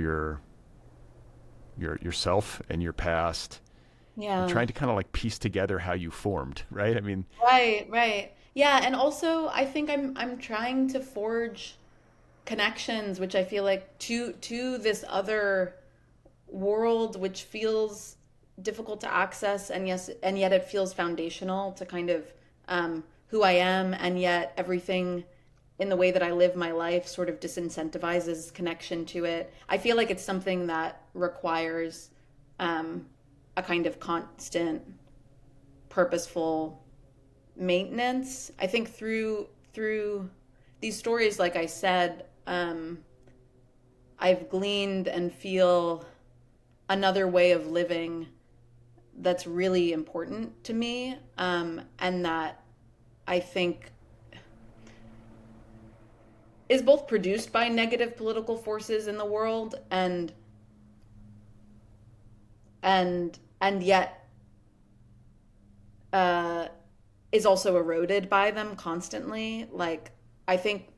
yourself and your past, Yeah. and trying to kind of like piece together how you formed, right? I mean, Right, right. Yeah, and also I think I'm trying to forge connections, which I feel like to this other world, which feels difficult to access, and yes, and yet it feels foundational to kind of, who I am, and yet everything in the way that I live my life sort of disincentivizes connection to it. I feel like it's something that requires, a kind of constant, purposeful maintenance. I think through these stories, like I said, I've gleaned and feel another way of living that's really important to me, and that I think is both produced by negative political forces in the world, and yet, is also eroded by them constantly. Like, I think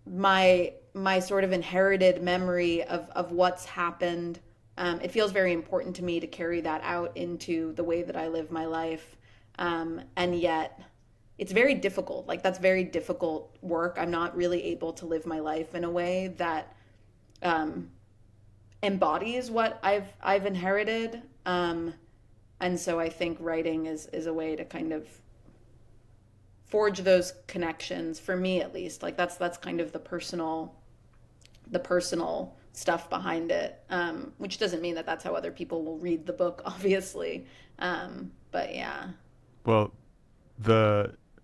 my my sort of inherited memory of what's happened. It feels very important to me to carry that out into the way that I live my life. And yet it's very difficult. Like that's very difficult work. I'm not really able to live my life in a way that um, embodies what I've inherited. And so I think writing is a way to kind of forge those connections for me at least. Like that's kind of the personal stuff behind it, which doesn't mean that that's how other people will read the book, obviously. But yeah. Well,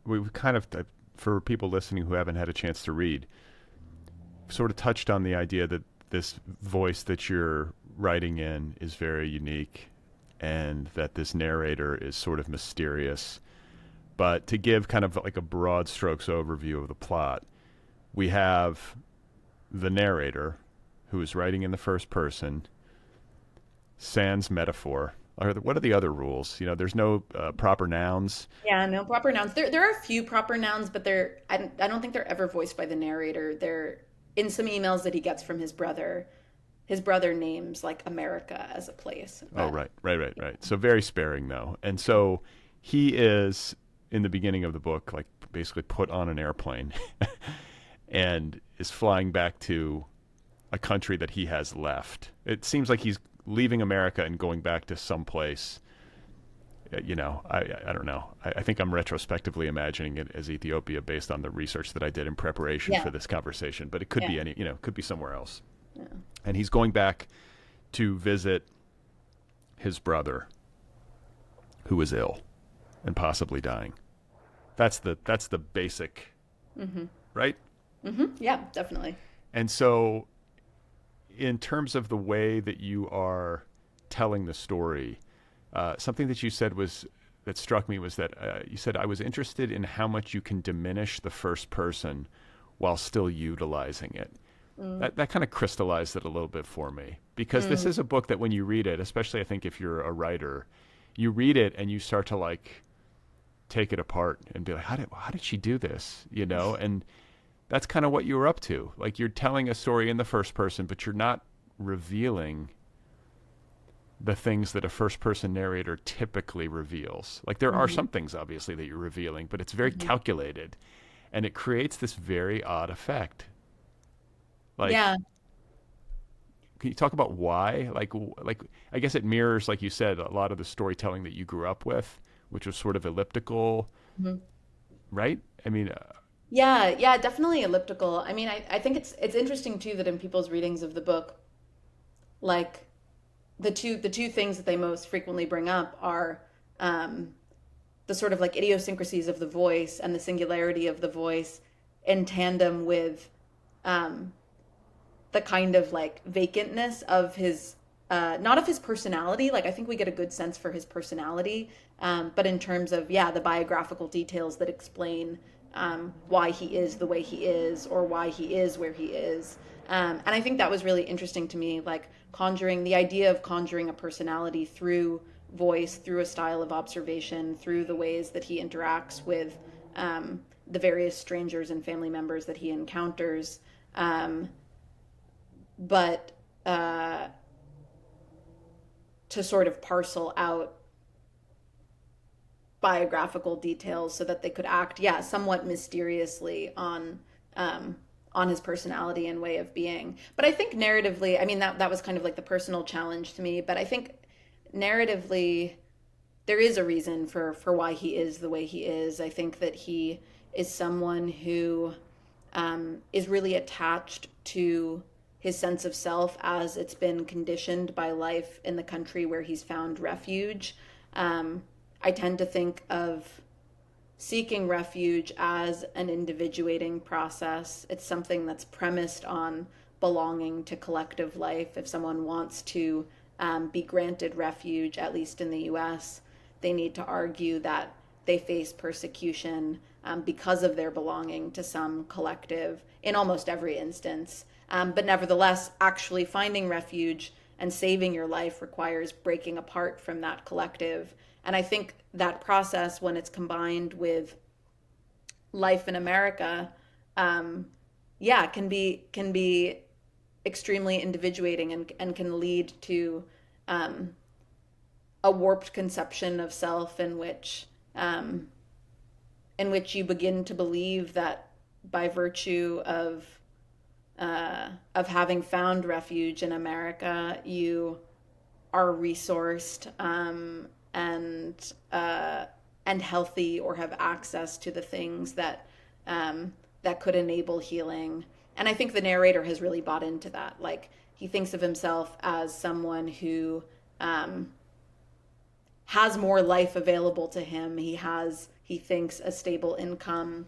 we've kind of, for people listening who haven't had a chance to read, sort of touched on the idea that this voice that you're writing in is very unique and that this narrator is sort of mysterious. But to give kind of like a broad strokes overview of the plot, we have the narrator who is writing in the first person, sans metaphor. What are the other rules? You know, there's no proper nouns. Yeah, no proper nouns. There are a few proper nouns, but I don't think they're ever voiced by the narrator. They're in some emails that he gets from his brother. His brother names like America as a place. Oh, But right. So very sparing though. And so he is in the beginning of the book, like basically put on an airplane and is flying back to a country that he has left. It seems like he's leaving America and going back to some place. You know, I don't know. I think I'm retrospectively imagining it as Ethiopia based on the research that I did in preparation yeah, for this conversation, but it could be yeah, any, you know, could be somewhere else. yeah. And he's going back to visit his brother who is ill and possibly dying. That's the basic, Mm-hmm. right? Mm-hmm. Yeah, definitely. And so in terms of the way that you are telling the story, something that you said that struck me was that you said, I was interested in how much you can diminish the first person while still utilizing it. Mm. That kind of crystallized it a little bit for me, because this Mm. is a book that when you read it, especially I think if you're a writer, you read it and you start to like take it apart and be like, how did she do this? You know, and that's kind of what you were up to. Like you're telling a story in the first person, but you're not revealing the things that a first person narrator typically reveals. Like there are Mm-hmm. some things obviously that you're revealing, but it's very Mm-hmm. calculated and it creates this very odd effect. Like, Yeah. can you talk about why? Like I guess it mirrors, like you said, a lot of the storytelling that you grew up with, which was sort of elliptical, Mhm. right? I mean, Yeah, yeah, definitely elliptical. I mean, I think it's interesting too that in people's readings of the book, like the two things that they most frequently bring up are um, the sort of like idiosyncrasies of the voice and the singularity of the voice in tandem with um, the kind of like vacantness of his not of his personality. Like I think we get a good sense for his personality, but in terms of yeah the biographical details that explain why he is the way he is or why he is where he is. And I think that was really interesting to me, like conjuring the idea of conjuring a personality through voice, through a style of observation, through the ways that he interacts with the various strangers and family members that he encounters. Um, but to sort of parcel out biographical details so that they could act, yeah, somewhat mysteriously on his personality and way of being. But I think narratively, I mean that was kind of like the personal challenge to me. But I think narratively, there is a reason for why he is the way he is. I think that he is someone who is really attached to his sense of self as it's been conditioned by life in the country where he's found refuge. I tend to think of seeking refuge as an individuating process. It's something that's premised on belonging to collective life. If someone wants to be granted refuge, at least in the US, they need to argue that they face persecution because of their belonging to some collective in almost every instance. But nevertheless, actually finding refuge and saving your life requires breaking apart from that collective. And I think that process, when it's combined with life in America, yeah, can be extremely individuating, and can lead to um, a warped conception of self um, in which you begin to believe that by virtue of having found refuge in America, you are resourced, and healthy, or have access to the things that could enable healing. And I think the narrator has really bought into that. Like, he thinks of himself as someone who um, has more life available to him. He thinks, a stable income.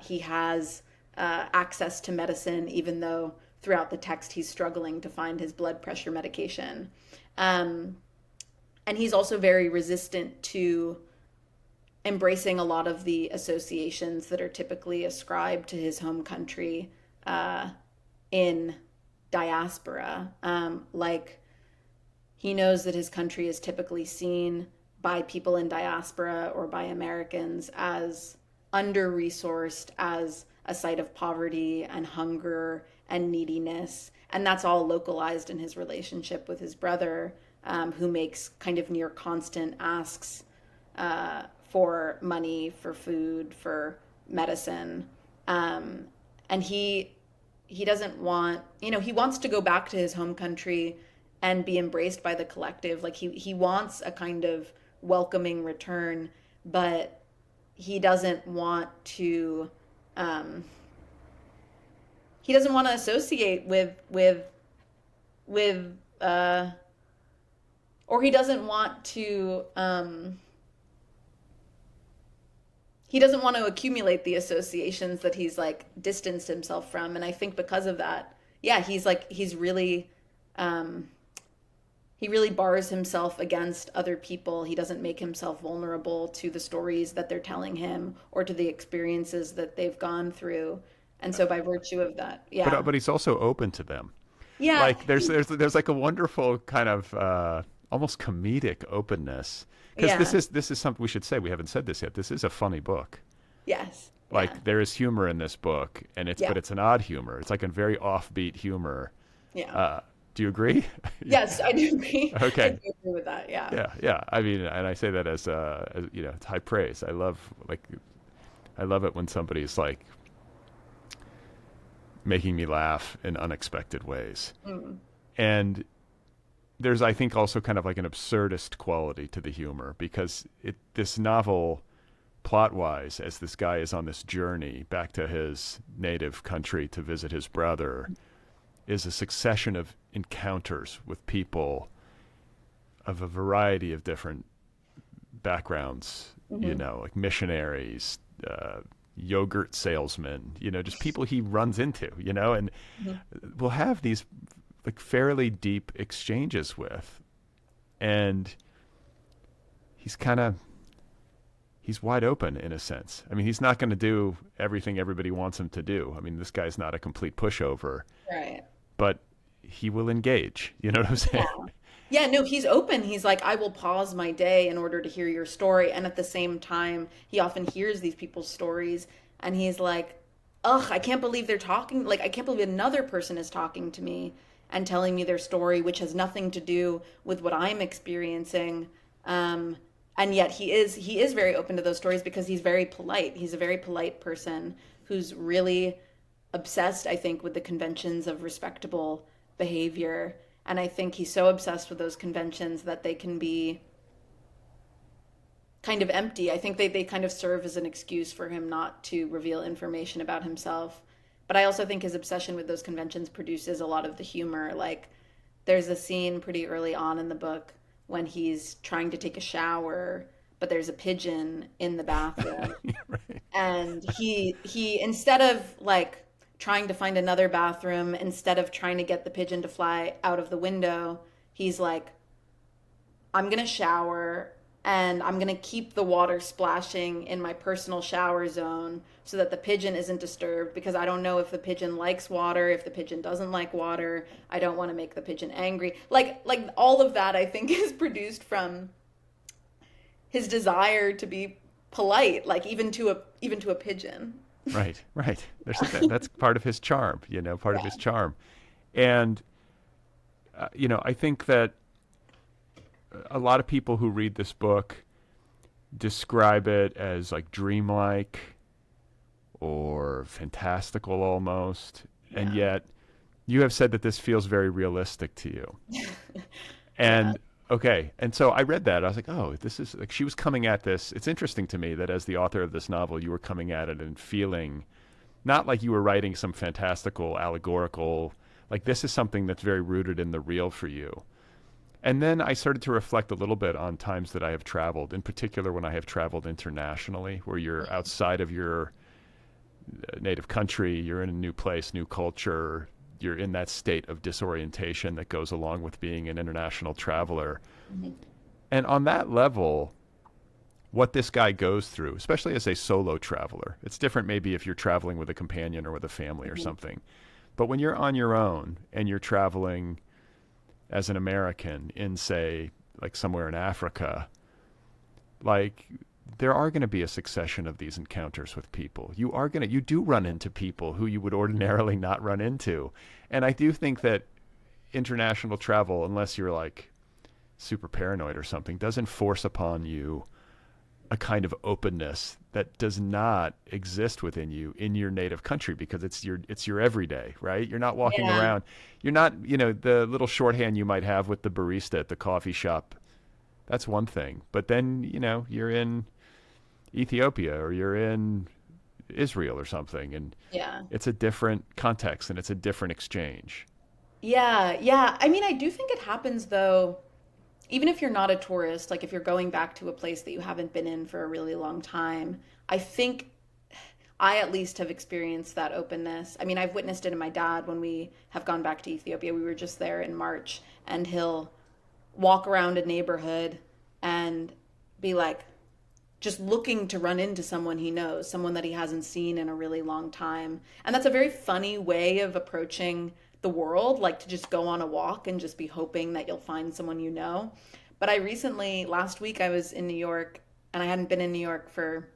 He has access to medicine, even though throughout the text he's struggling to find his blood pressure medication. Um, and he's also very resistant to embracing a lot of the associations that are typically ascribed to his home country in diaspora. Like, he knows that his country is typically seen by people in diaspora, or by Americans, as under-resourced, as a site of poverty and hunger and neediness. And that's all localized in his relationship with his brother, who makes kind of near constant asks for money, for food, for medicine. And he doesn't want, he wants to go back to his home country and be embraced by the collective. Like, he wants a kind of welcoming return, but he doesn't want to associate with or he doesn't want to accumulate the associations that he's like distanced himself from. And I think because of that, yeah, he really bars himself against other people. He doesn't make himself vulnerable to the stories that they're telling him, or to the experiences that they've gone through. And so by virtue of that, yeah. But he's also open to them. Yeah. Like, there's like a wonderful kind of almost comedic openness, because Yeah. this is something we should say. We haven't said this yet. This is a funny book. Yes. Like, Yeah. there is humor in this book, and Yeah. but it's an odd humor. It's like a very offbeat humor. Yeah. Do you agree? Yes, I do agree. Okay. I do agree with that. Yeah. Yeah. I mean, and I say that as it's high praise. I love it when somebody's like making me laugh in unexpected ways. Mm. And there's, I think, also kind of like an absurdist quality to the humor, because this novel, plot-wise, as this guy is on this journey back to his native country to visit his brother, is a succession of encounters with people of a variety of different backgrounds, like missionaries, yogurt salesmen, just people he runs into, and will have these like fairly deep exchanges with. And he's wide open in a sense. I mean, he's not going to do everything everybody wants him to do. I mean, this guy's not a complete pushover. Right. But he will engage. You know what I'm saying? Yeah, no, he's open. He's like, I will pause my day in order to hear your story. And at the same time, he often hears these people's stories, and he's like, ugh, I can't believe they're talking. Like, I can't believe another person is talking to me and telling me their story, which has nothing to do with what I'm experiencing. And yet he is very open to those stories, because he's very polite. He's a very polite person who's really obsessed, I think, with the conventions of respectable behavior. And I think he's so obsessed with those conventions that they can be kind of empty. I think they kind of serve as an excuse for him not to reveal information about himself. But I also think his obsession with those conventions produces a lot of the humor. Like, there's a scene pretty early on in the book when he's trying to take a shower, but there's a pigeon in the bathroom. Right. And he instead of like trying to find another bathroom, instead of trying to get the pigeon to fly out of the window, he's like, I'm going to shower, and I'm going to keep the water splashing in my personal shower zone so that the pigeon isn't disturbed, because I don't know if the pigeon likes water, if the pigeon doesn't like water. I don't want to make the pigeon angry. Like all of that, I think, is produced from his desire to be polite, like even to a pigeon. Right, right. That's part of his charm, part of Yeah. his charm. And, I think that a lot of people who read this book describe it as like dreamlike or fantastical almost. And Yeah. yet you have said that this feels very realistic to you. Yeah. And okay. And so I read that. I was like, oh, this is like she was coming at this. It's interesting to me that as the author of this novel, you were coming at it and feeling not like you were writing some fantastical, allegorical, like this is something that's very rooted in the real for you. And then I started to reflect a little bit on times that I have traveled, in particular when I have traveled internationally, where you're outside of your native country, you're in a new place, new culture, you're in that state of disorientation that goes along with being an international traveler. Mhm. And on that level, what this guy goes through, especially as a solo traveler, it's different maybe if you're traveling with a companion or with a family or Mhm. something. But when you're on your own and you're traveling as an American in, say, like somewhere in Africa, like there are going to be a succession of these encounters with people. You do run into people who you would ordinarily not run into. And I do think that international travel, unless you're like super paranoid or something, does enforce upon you a kind of openness that does not exist within you in your native country because it's your everyday, right? You're not walking Yeah. around. You're not, the little shorthand you might have with the barista at the coffee shop. That's one thing. But then, you're in Ethiopia or you're in Israel or something and Yeah. it's a different context and it's a different exchange. Yeah. Yeah. I mean, I do think it happens though, even if you're not a tourist, like if you're going back to a place that you haven't been in for a really long time, I think I at least have experienced that openness. I mean, I've witnessed it in my dad when we have gone back to Ethiopia. We were just there in March, and he'll walk around a neighborhood and be like, just looking to run into someone he knows, someone that he hasn't seen in a really long time. And that's a very funny way of approaching the world, like to just go on a walk and just be hoping that you'll find someone you know. But I recently, last week, I was in New York and I hadn't been in New York for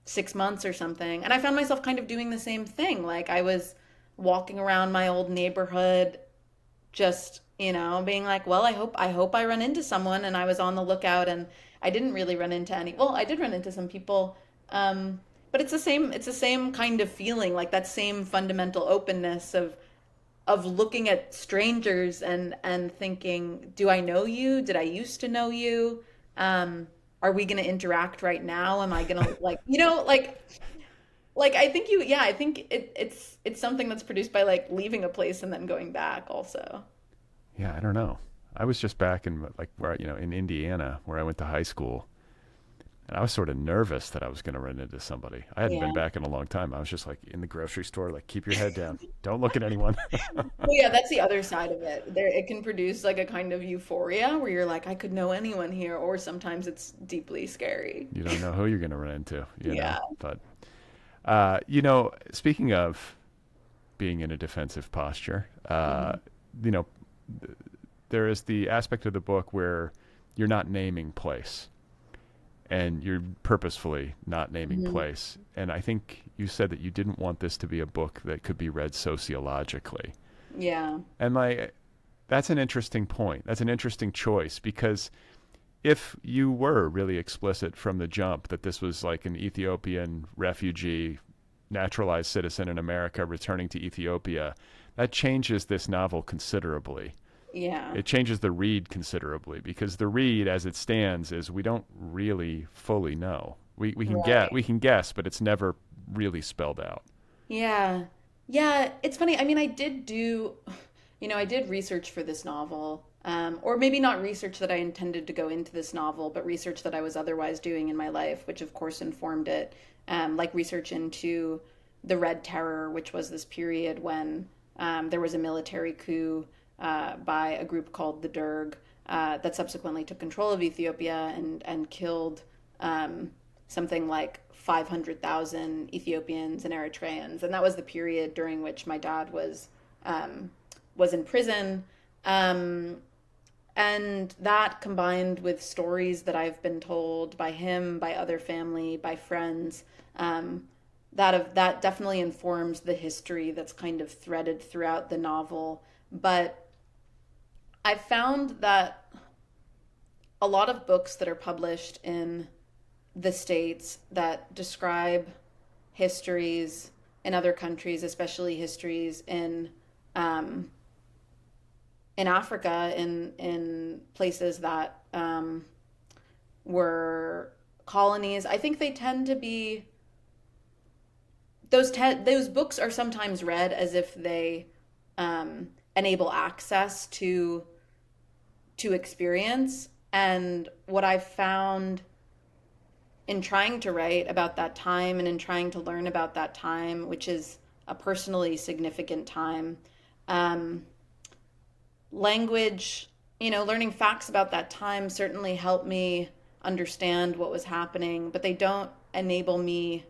6 months or something. And I found myself kind of doing the same thing. Like I was walking around my old neighborhood just being like, well, I hope I run into someone. And I was on the lookout, and I didn't really run into any. Well, I did run into some people, but it's the same kind of feeling, like that same fundamental openness of looking at strangers and thinking, do I know you? Did I used to know you? um are we going to interact right now? Am I going to, like I think I think it's something that's produced by like leaving a place and then going back also. Yeah, I don't know. I was just back in like where in Indiana where I went to high school, and I was sort of nervous that I was going to run into somebody. I hadn't been Yeah. back in a long time. I was just like in the grocery store, like keep your head down, don't look at anyone. Well, yeah, that's the other side of it. There, it can produce like a kind of euphoria where you're like, I could know anyone here, or sometimes it's deeply scary. You don't know who you're going to run into. Yeah. But speaking of being in a defensive posture, Hmm. you know, there is the aspect of the book where you're not naming place and you're purposefully not naming Hmm. place. And I think you said that you didn't want this to be a book that could be read sociologically. Yeah. And that's an interesting point. That's an interesting choice because if you were really explicit from the jump that this was like an Ethiopian refugee, naturalized citizen in America returning to Ethiopia, that changes this novel considerably. Yeah. It changes the read considerably because the read as it stands is we don't really fully know. We can get Right. we can guess, but it's never really spelled out. Yeah. Yeah, it's funny. I mean, I did research for this novel. Or maybe not research that I intended to go into this novel, but research that I was otherwise doing in my life, which of course informed it. Like research into the Red Terror, which was this period when there was a military coup by a group called the Derg that subsequently took control of Ethiopia and killed something like 500,000 Ethiopians and Eritreans, and that was the period during which my dad was in prison. Um, and that combined with stories that I've been told by him, by other family, by friends, that definitely informs the history that's kind of threaded throughout the novel. But I found that a lot of books that are published in the States that describe histories in other countries, especially histories um, in Africa, in places that were colonies. I think they tend to be those books are sometimes read as if they enable access to experience. And what I've found in trying to write about that time and in trying to learn about that time, which is a personally significant time, um, language, learning facts about that time certainly helped me understand what was happening, but they don't enable me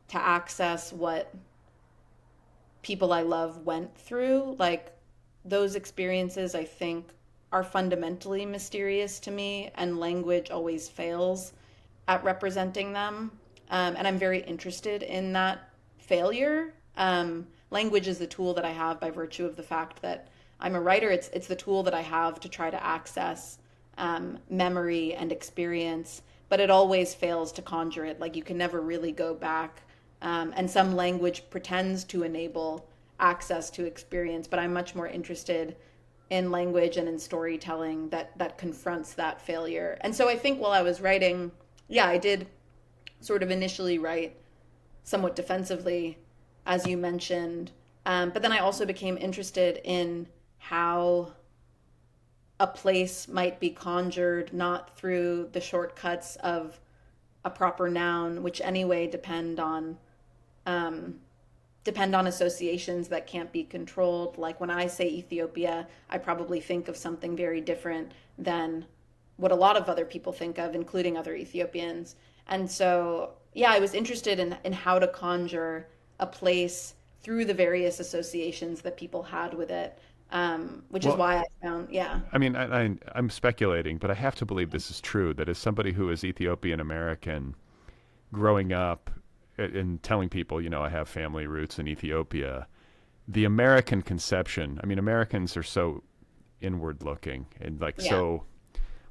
to access what people I love went through. Like those experiences, I think, are fundamentally mysterious to me, and language always fails at representing them. And I'm very interested in that failure. Language is the tool that I have by virtue of the fact that I'm a writer. It's the tool that I have to try to access memory and experience, but it always fails to conjure it. Like you can never really go back. And some language pretends to enable access to experience, but I'm much more interested in language and in storytelling that confronts that failure. And so I think while I was writing, yeah, I did sort of initially write somewhat defensively, as you mentioned. But then I also became interested in how a place might be conjured not through the shortcuts of a proper noun, which anyway um, depend on associations that can't be controlled. Like when I say Ethiopia, I probably think of something very different than what a lot of other people think of, including other Ethiopians. And so, yeah, I was interested in how to conjure a place through the various associations that people had with it, which is Well, why I found, yeah, I mean, I'm speculating, but I have to believe this is true. That as somebody who is Ethiopian American, growing up and telling people, I have family roots in Ethiopia, the American conception. I mean, Americans are so inward looking and like yeah, so.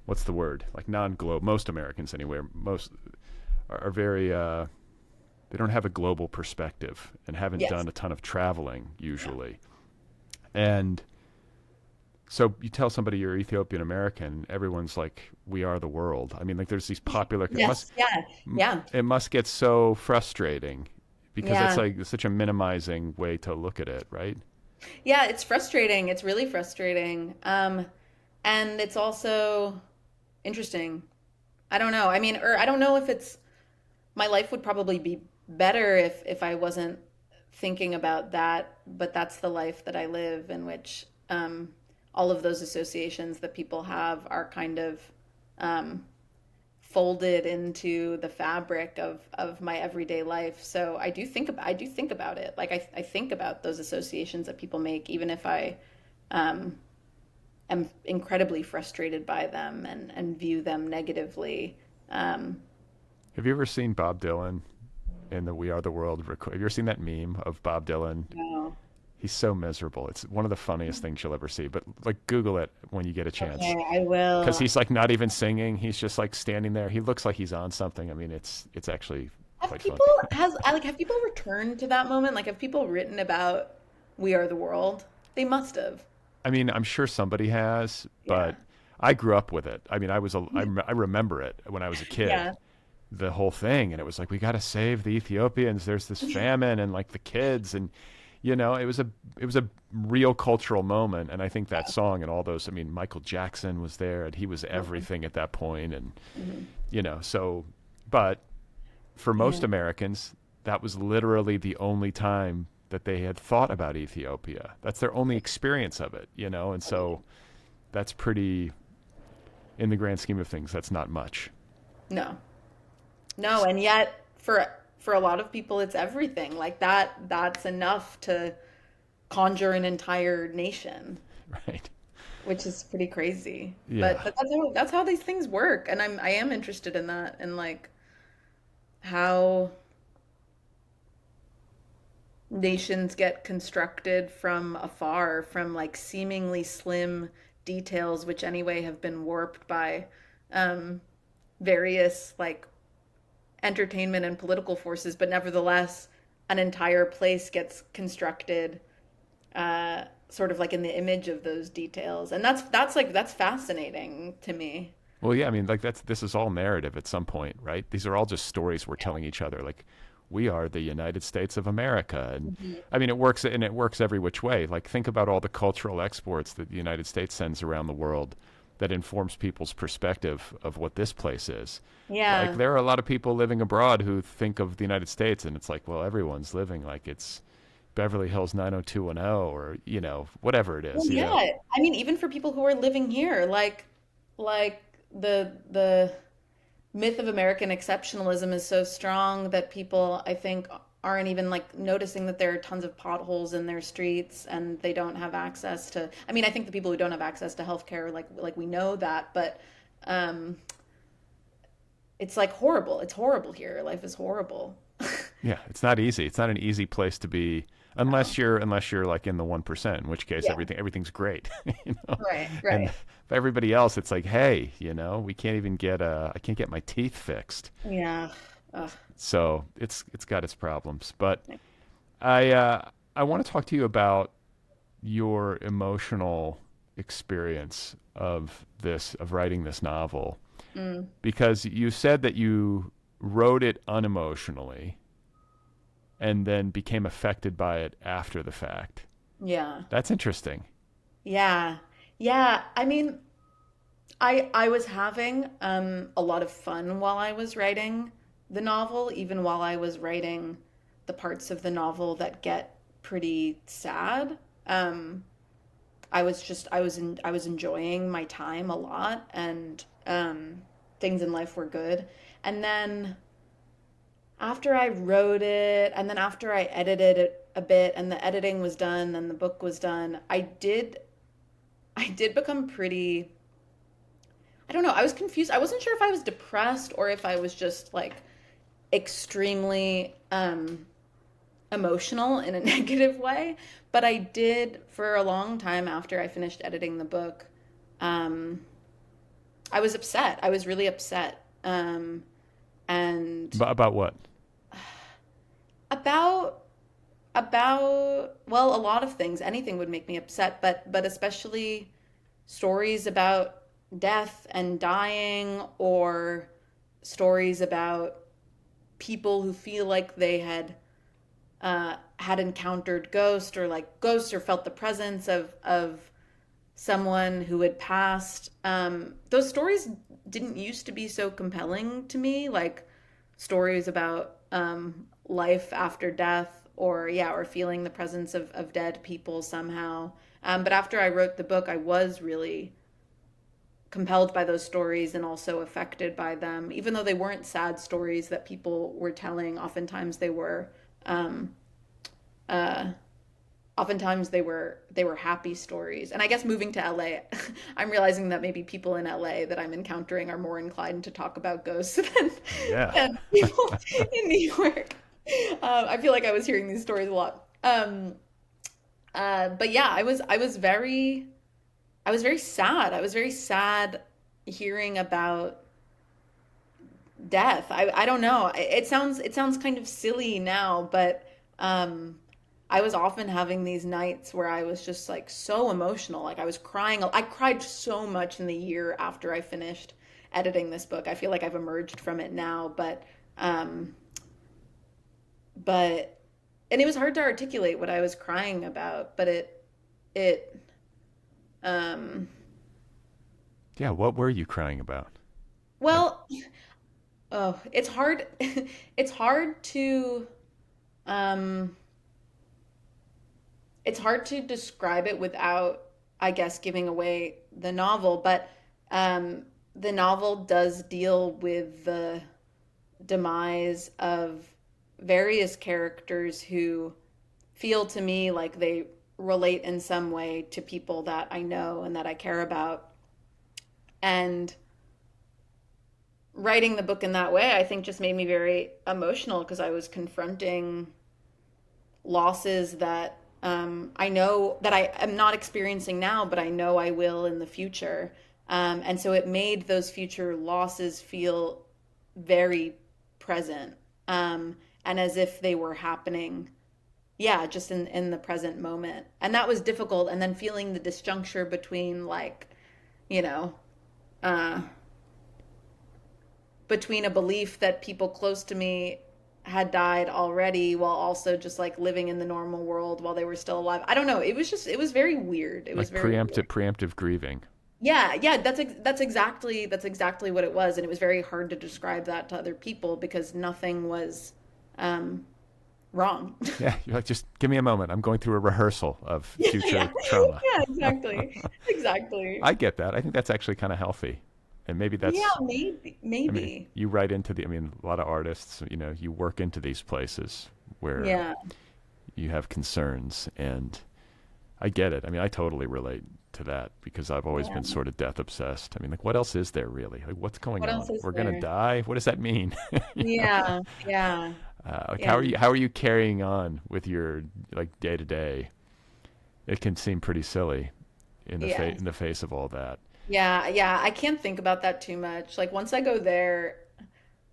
What's the word? Like non-globe. Most Americans, anyway, most are very. They don't have a global perspective and haven't yes, done a ton of traveling yeah, usually. And so you tell somebody you're Ethiopian American, everyone's like, "We are the world." I mean, like there's these popular. yes, yeah, yeah, It must get so frustrating because that's yeah. like such a minimizing way to look at it, right? Yeah, it's frustrating. It's really frustrating. And it's also interesting. I don't know. I mean, or I don't know if it's my life would probably be better if I wasn't thinking about that, but that's the life that I live in which all of those associations that people have are kind of um, folded into the fabric of my everyday life. So I do think about it. Like I think about those associations that people make, even if I um, am incredibly frustrated by them and view them negatively. Um, Have you ever seen Bob Dylan in the "We Are the World"? Have you ever seen that meme of Bob Dylan? no. He's so miserable. It's one of the funniest things you'll ever see. But like Google it when you get a chance, Okay, I because will. he's like not even singing. He's just like standing there. He looks like he's on something. I mean, it's actually Have quite fun. people have people returned to that moment? Like have people written about We Are the World? They must have. I mean, I'm sure somebody has, Yeah. but I grew up with it. I mean, I remember it when I was a kid, Yeah. the whole thing, and it was like we got to save the Ethiopians. There's this famine, and like the kids, and it was a real cultural moment. And I think that song and all those. I mean, Michael Jackson was there, and he was everything at that point, and Mm-hmm. so. But for most Yeah. Americans, that was literally the only time that they had thought about Ethiopia. That's their only experience of it, and so that's pretty, in the grand scheme of things, that's not much. No. No, and yet for a lot of people it's everything. Like that's enough to conjure an entire nation, Right? which is pretty crazy. But Yeah. that's how these things work, and I am interested in that and like how nations get constructed from afar, from like seemingly slim details, which anyway have been warped by um, various like entertainment and political forces, but nevertheless, an entire place gets constructed sort of like in the image of those details, and that's fascinating to me. Well, yeah, I mean, like this is all narrative at some point, right? These are all just stories we're telling each other. Like, we are the United States of America, and Mhm. I mean, it works every which way. Like, think about all the cultural exports that the United States sends around the world that informs people's perspective of what this place is. Like, Yeah. there are a lot of people living abroad who think of the United States, and it's like, well, everyone's living like it's Beverly Hills 90210, or whatever it Well, is. yeah. I mean, even for people who are living here, like the myth of American exceptionalism is so strong that people, I think, aren't even like noticing that there are tons of potholes in their streets and they don't have access to. I mean, I think the people who don't have access to healthcare, like we know that, but um, it's like horrible. It's horrible here. Life is horrible. Yeah, it's not easy. It's not an easy place to be unless you're like in the 1%, in which case Yeah. everything's great, you know. Right. And Right. for everybody else, it's like, hey, we can't even I can't get my teeth fixed. Yeah. Ugh. So it's got its problems. But I want to talk to you about your emotional experience of writing this novel, Mm. because you said that you wrote it unemotionally and then became affected by it after the fact. Yeah. That's interesting. Yeah. Yeah. I mean, I was having a lot of fun while I was writing the novel, even while I was writing the parts of the novel that get pretty sad. Um, I was enjoying my time a lot, and things in life were good. And then after I wrote it, and then after I edited it a bit, and the editing was done, and the book was done, I did become pretty. I don't know. I was confused. I wasn't sure if I was depressed or if I was just like extremely emotional in a negative way. But I did for a long time after I finished editing the book. Um, I was upset. I was really upset. And But about what? about well, a lot of things. Anything would make me upset, but especially stories about death and dying, or stories about people who feel like they had encountered ghosts, or like ghosts, or felt the presence of someone who had passed. Those stories didn't used to be so compelling to me, like stories about life after death, or yeah, or feeling the presence of dead people somehow. But after I wrote the book, I was really compelled by those stories and also affected by them, even though they weren't sad stories that people were telling. Um, uh, oftentimes they were happy stories. And I guess moving to LA, I'm realizing that maybe people in LA that I'm encountering are more inclined to talk about ghosts Yeah. than people in New York. I feel like I was hearing these stories a lot. But yeah, I was very sad. I was very sad hearing about death. I don't know. It sounds kind of silly now, but I was often having these nights where I was just like so emotional. Like I was crying. I cried so much in the year after I finished editing this book. I feel like I've emerged from it now, um but and it was hard to articulate what I was crying about, but it um Yeah, what were you crying about? Like, well, oh, it's hard it's hard to um it's hard to describe it without, I guess, giving away the novel, but um, the novel does deal with the demise of various characters who feel to me like they relate in some way to people that I know and that I care about. And writing the book in that way, I think, just made me very emotional because I was confronting losses that I know that I am not experiencing now, but I know I will in the future. And so it made those future losses feel very present, and as if they were happening, yeah, just in the present moment. And that was difficult. And then feeling the disjuncture between like, you know, uh, between a belief that people close to me had died already while also just like living in the normal world while they were still alive. I don't know. It was very weird. It was Like very weird. preemptive grieving. Yeah, yeah, that's exactly what it was, and it was very hard to describe that to other people because nothing was um, wrong. Yeah, you're like, just give me a moment. I'm going through a rehearsal of Yeah, future yeah, trauma. yeah, exactly, exactly. I get that. I think that's actually kind of healthy. And maybe Yeah, that's, maybe, I mean, maybe. you write into the, I mean, a lot of artists, you know, you work into these places where Yeah, you have concerns. And I get it. I mean, I totally relate to that because I've always been yeah. sort of death obsessed. I mean, like, what else is there really? Like, what's going What on? else is We're going to there? die? What does that mean? You know? Yeah, yeah, Like, yeah, how are you carrying on with your like day to day? It can seem pretty silly yeah, in the face of all that. yeah, yeah. I can't think about that too much. Like once I go there,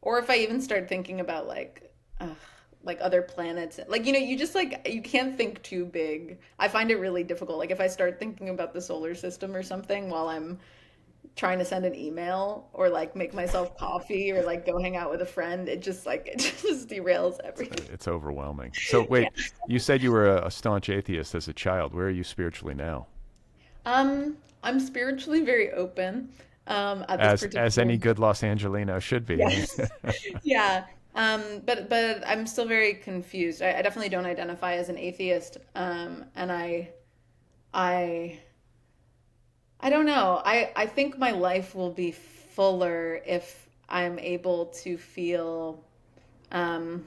or if I even start thinking about like other planets, like you just like you can't think too big. I find it really difficult. Like if I start thinking about the solar system or something while I'm trying to send an email or like make myself coffee or like go hang out with a friend, it just like it just derails everything. It's overwhelming. So Yeah. wait, you said you were a staunch atheist as a child. Where are you spiritually now? I'm spiritually very open at this As particular any moment. good Los Angelino should be. I mean, Yes. Yeah. But I'm still very confused. I definitely don't identify as an atheist. And I I don't know. I think my life will be fuller if I'm able to feel um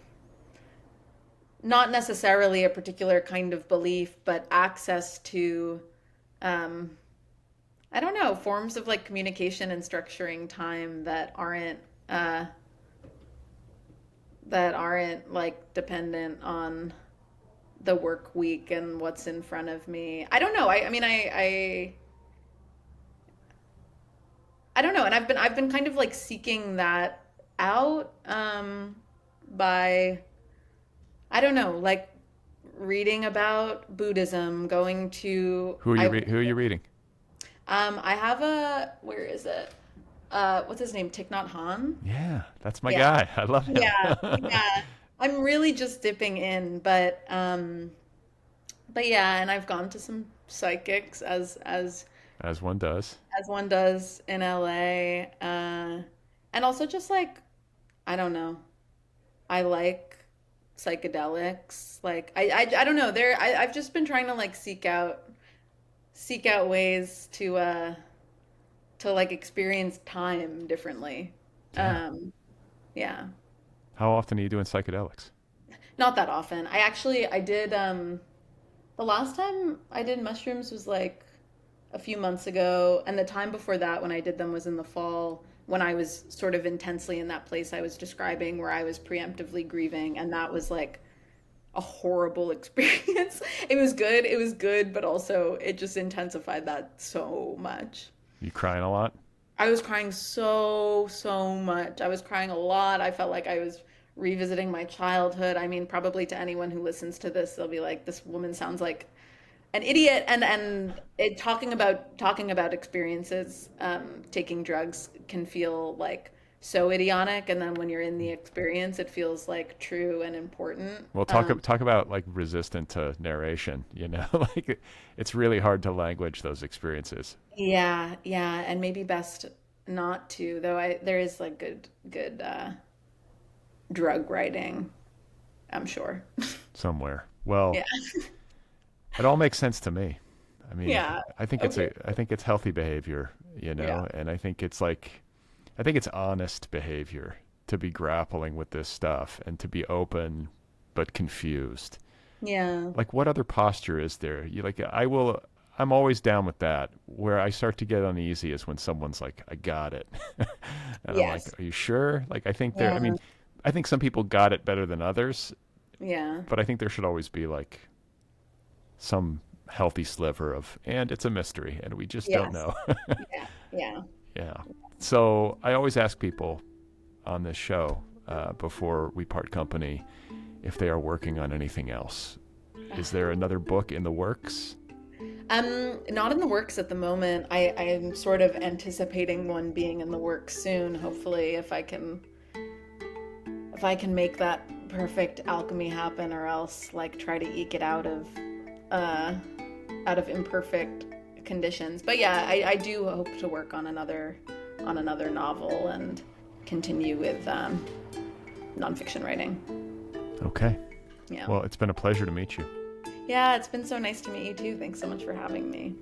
not necessarily a particular kind of belief, but access to um I don't know, forms of like communication and structuring time uh that aren't like dependent on the work week and what's in front of me. I don't know. I mean I don't know, and I've been kind of like seeking that out by I don't know, like reading about Buddhism, going to who are you reading? I have a where is it? What's his name? Thich Nhat Hanh? Yeah, that's my Yeah. guy. I love him. Yeah. Yeah. I'm really just dipping in, but yeah, and I've gone to some psychics As one does. as one does in LA. And also just like I don't know. I like psychedelics. Like I don't know. I've just been trying to like seek out ways to like experience time differently. Yeah. Um yeah. How often are you doing psychedelics? Not that often. I did the last time I did mushrooms was like a few months ago, and the time before that when I did them was in the fall when I was sort of intensely in that place I was describing where I was preemptively grieving, and that was like a horrible experience. It was good, but also it just intensified that so much. You crying a lot? I was crying so much. I was crying a lot. I felt like I was revisiting my childhood. I mean, probably to anyone who listens to this, they'll be like, "This woman sounds like an idiot." And talking about experiences, taking drugs can feel like so idiotic, and then when you're in the experience, it feels like true and important. Well, talk about like resistant to narration, you know? Like it's really hard to language those experiences. Yeah, yeah, and maybe best not to, though there is like good drug writing, I'm sure. Somewhere. Well, Yeah. it all makes sense to me. I mean, Yeah. Okay. I think it's healthy behavior, you Yeah. know, and I think it's honest behavior to be grappling with this stuff and to be open but confused. Yeah. Like what other posture is there? You like I'm always down with that. Where I start to get uneasy is when someone's like, I got it. And I'm like, Yes. are you sure? Like I think Yeah. I think some people got it better than others, Yeah. But I think there should always be like some healthy sliver of, and it's a mystery, and we just don't Yes. know. Yeah. Yeah. Yeah. So I always ask people on this show before we part company if they are working on anything else. Is there another book in the works? Not in the works at the moment. I'm sort of anticipating one being in the works soon, hopefully, if I can make that perfect alchemy happen, or else like try to eke it out of imperfect conditions. But yeah, I do hope to work on another novel and continue with nonfiction writing. Okay. Yeah. Well, it's been a pleasure to meet you. Yeah, it's been so nice to meet you too. Thanks so much for having me.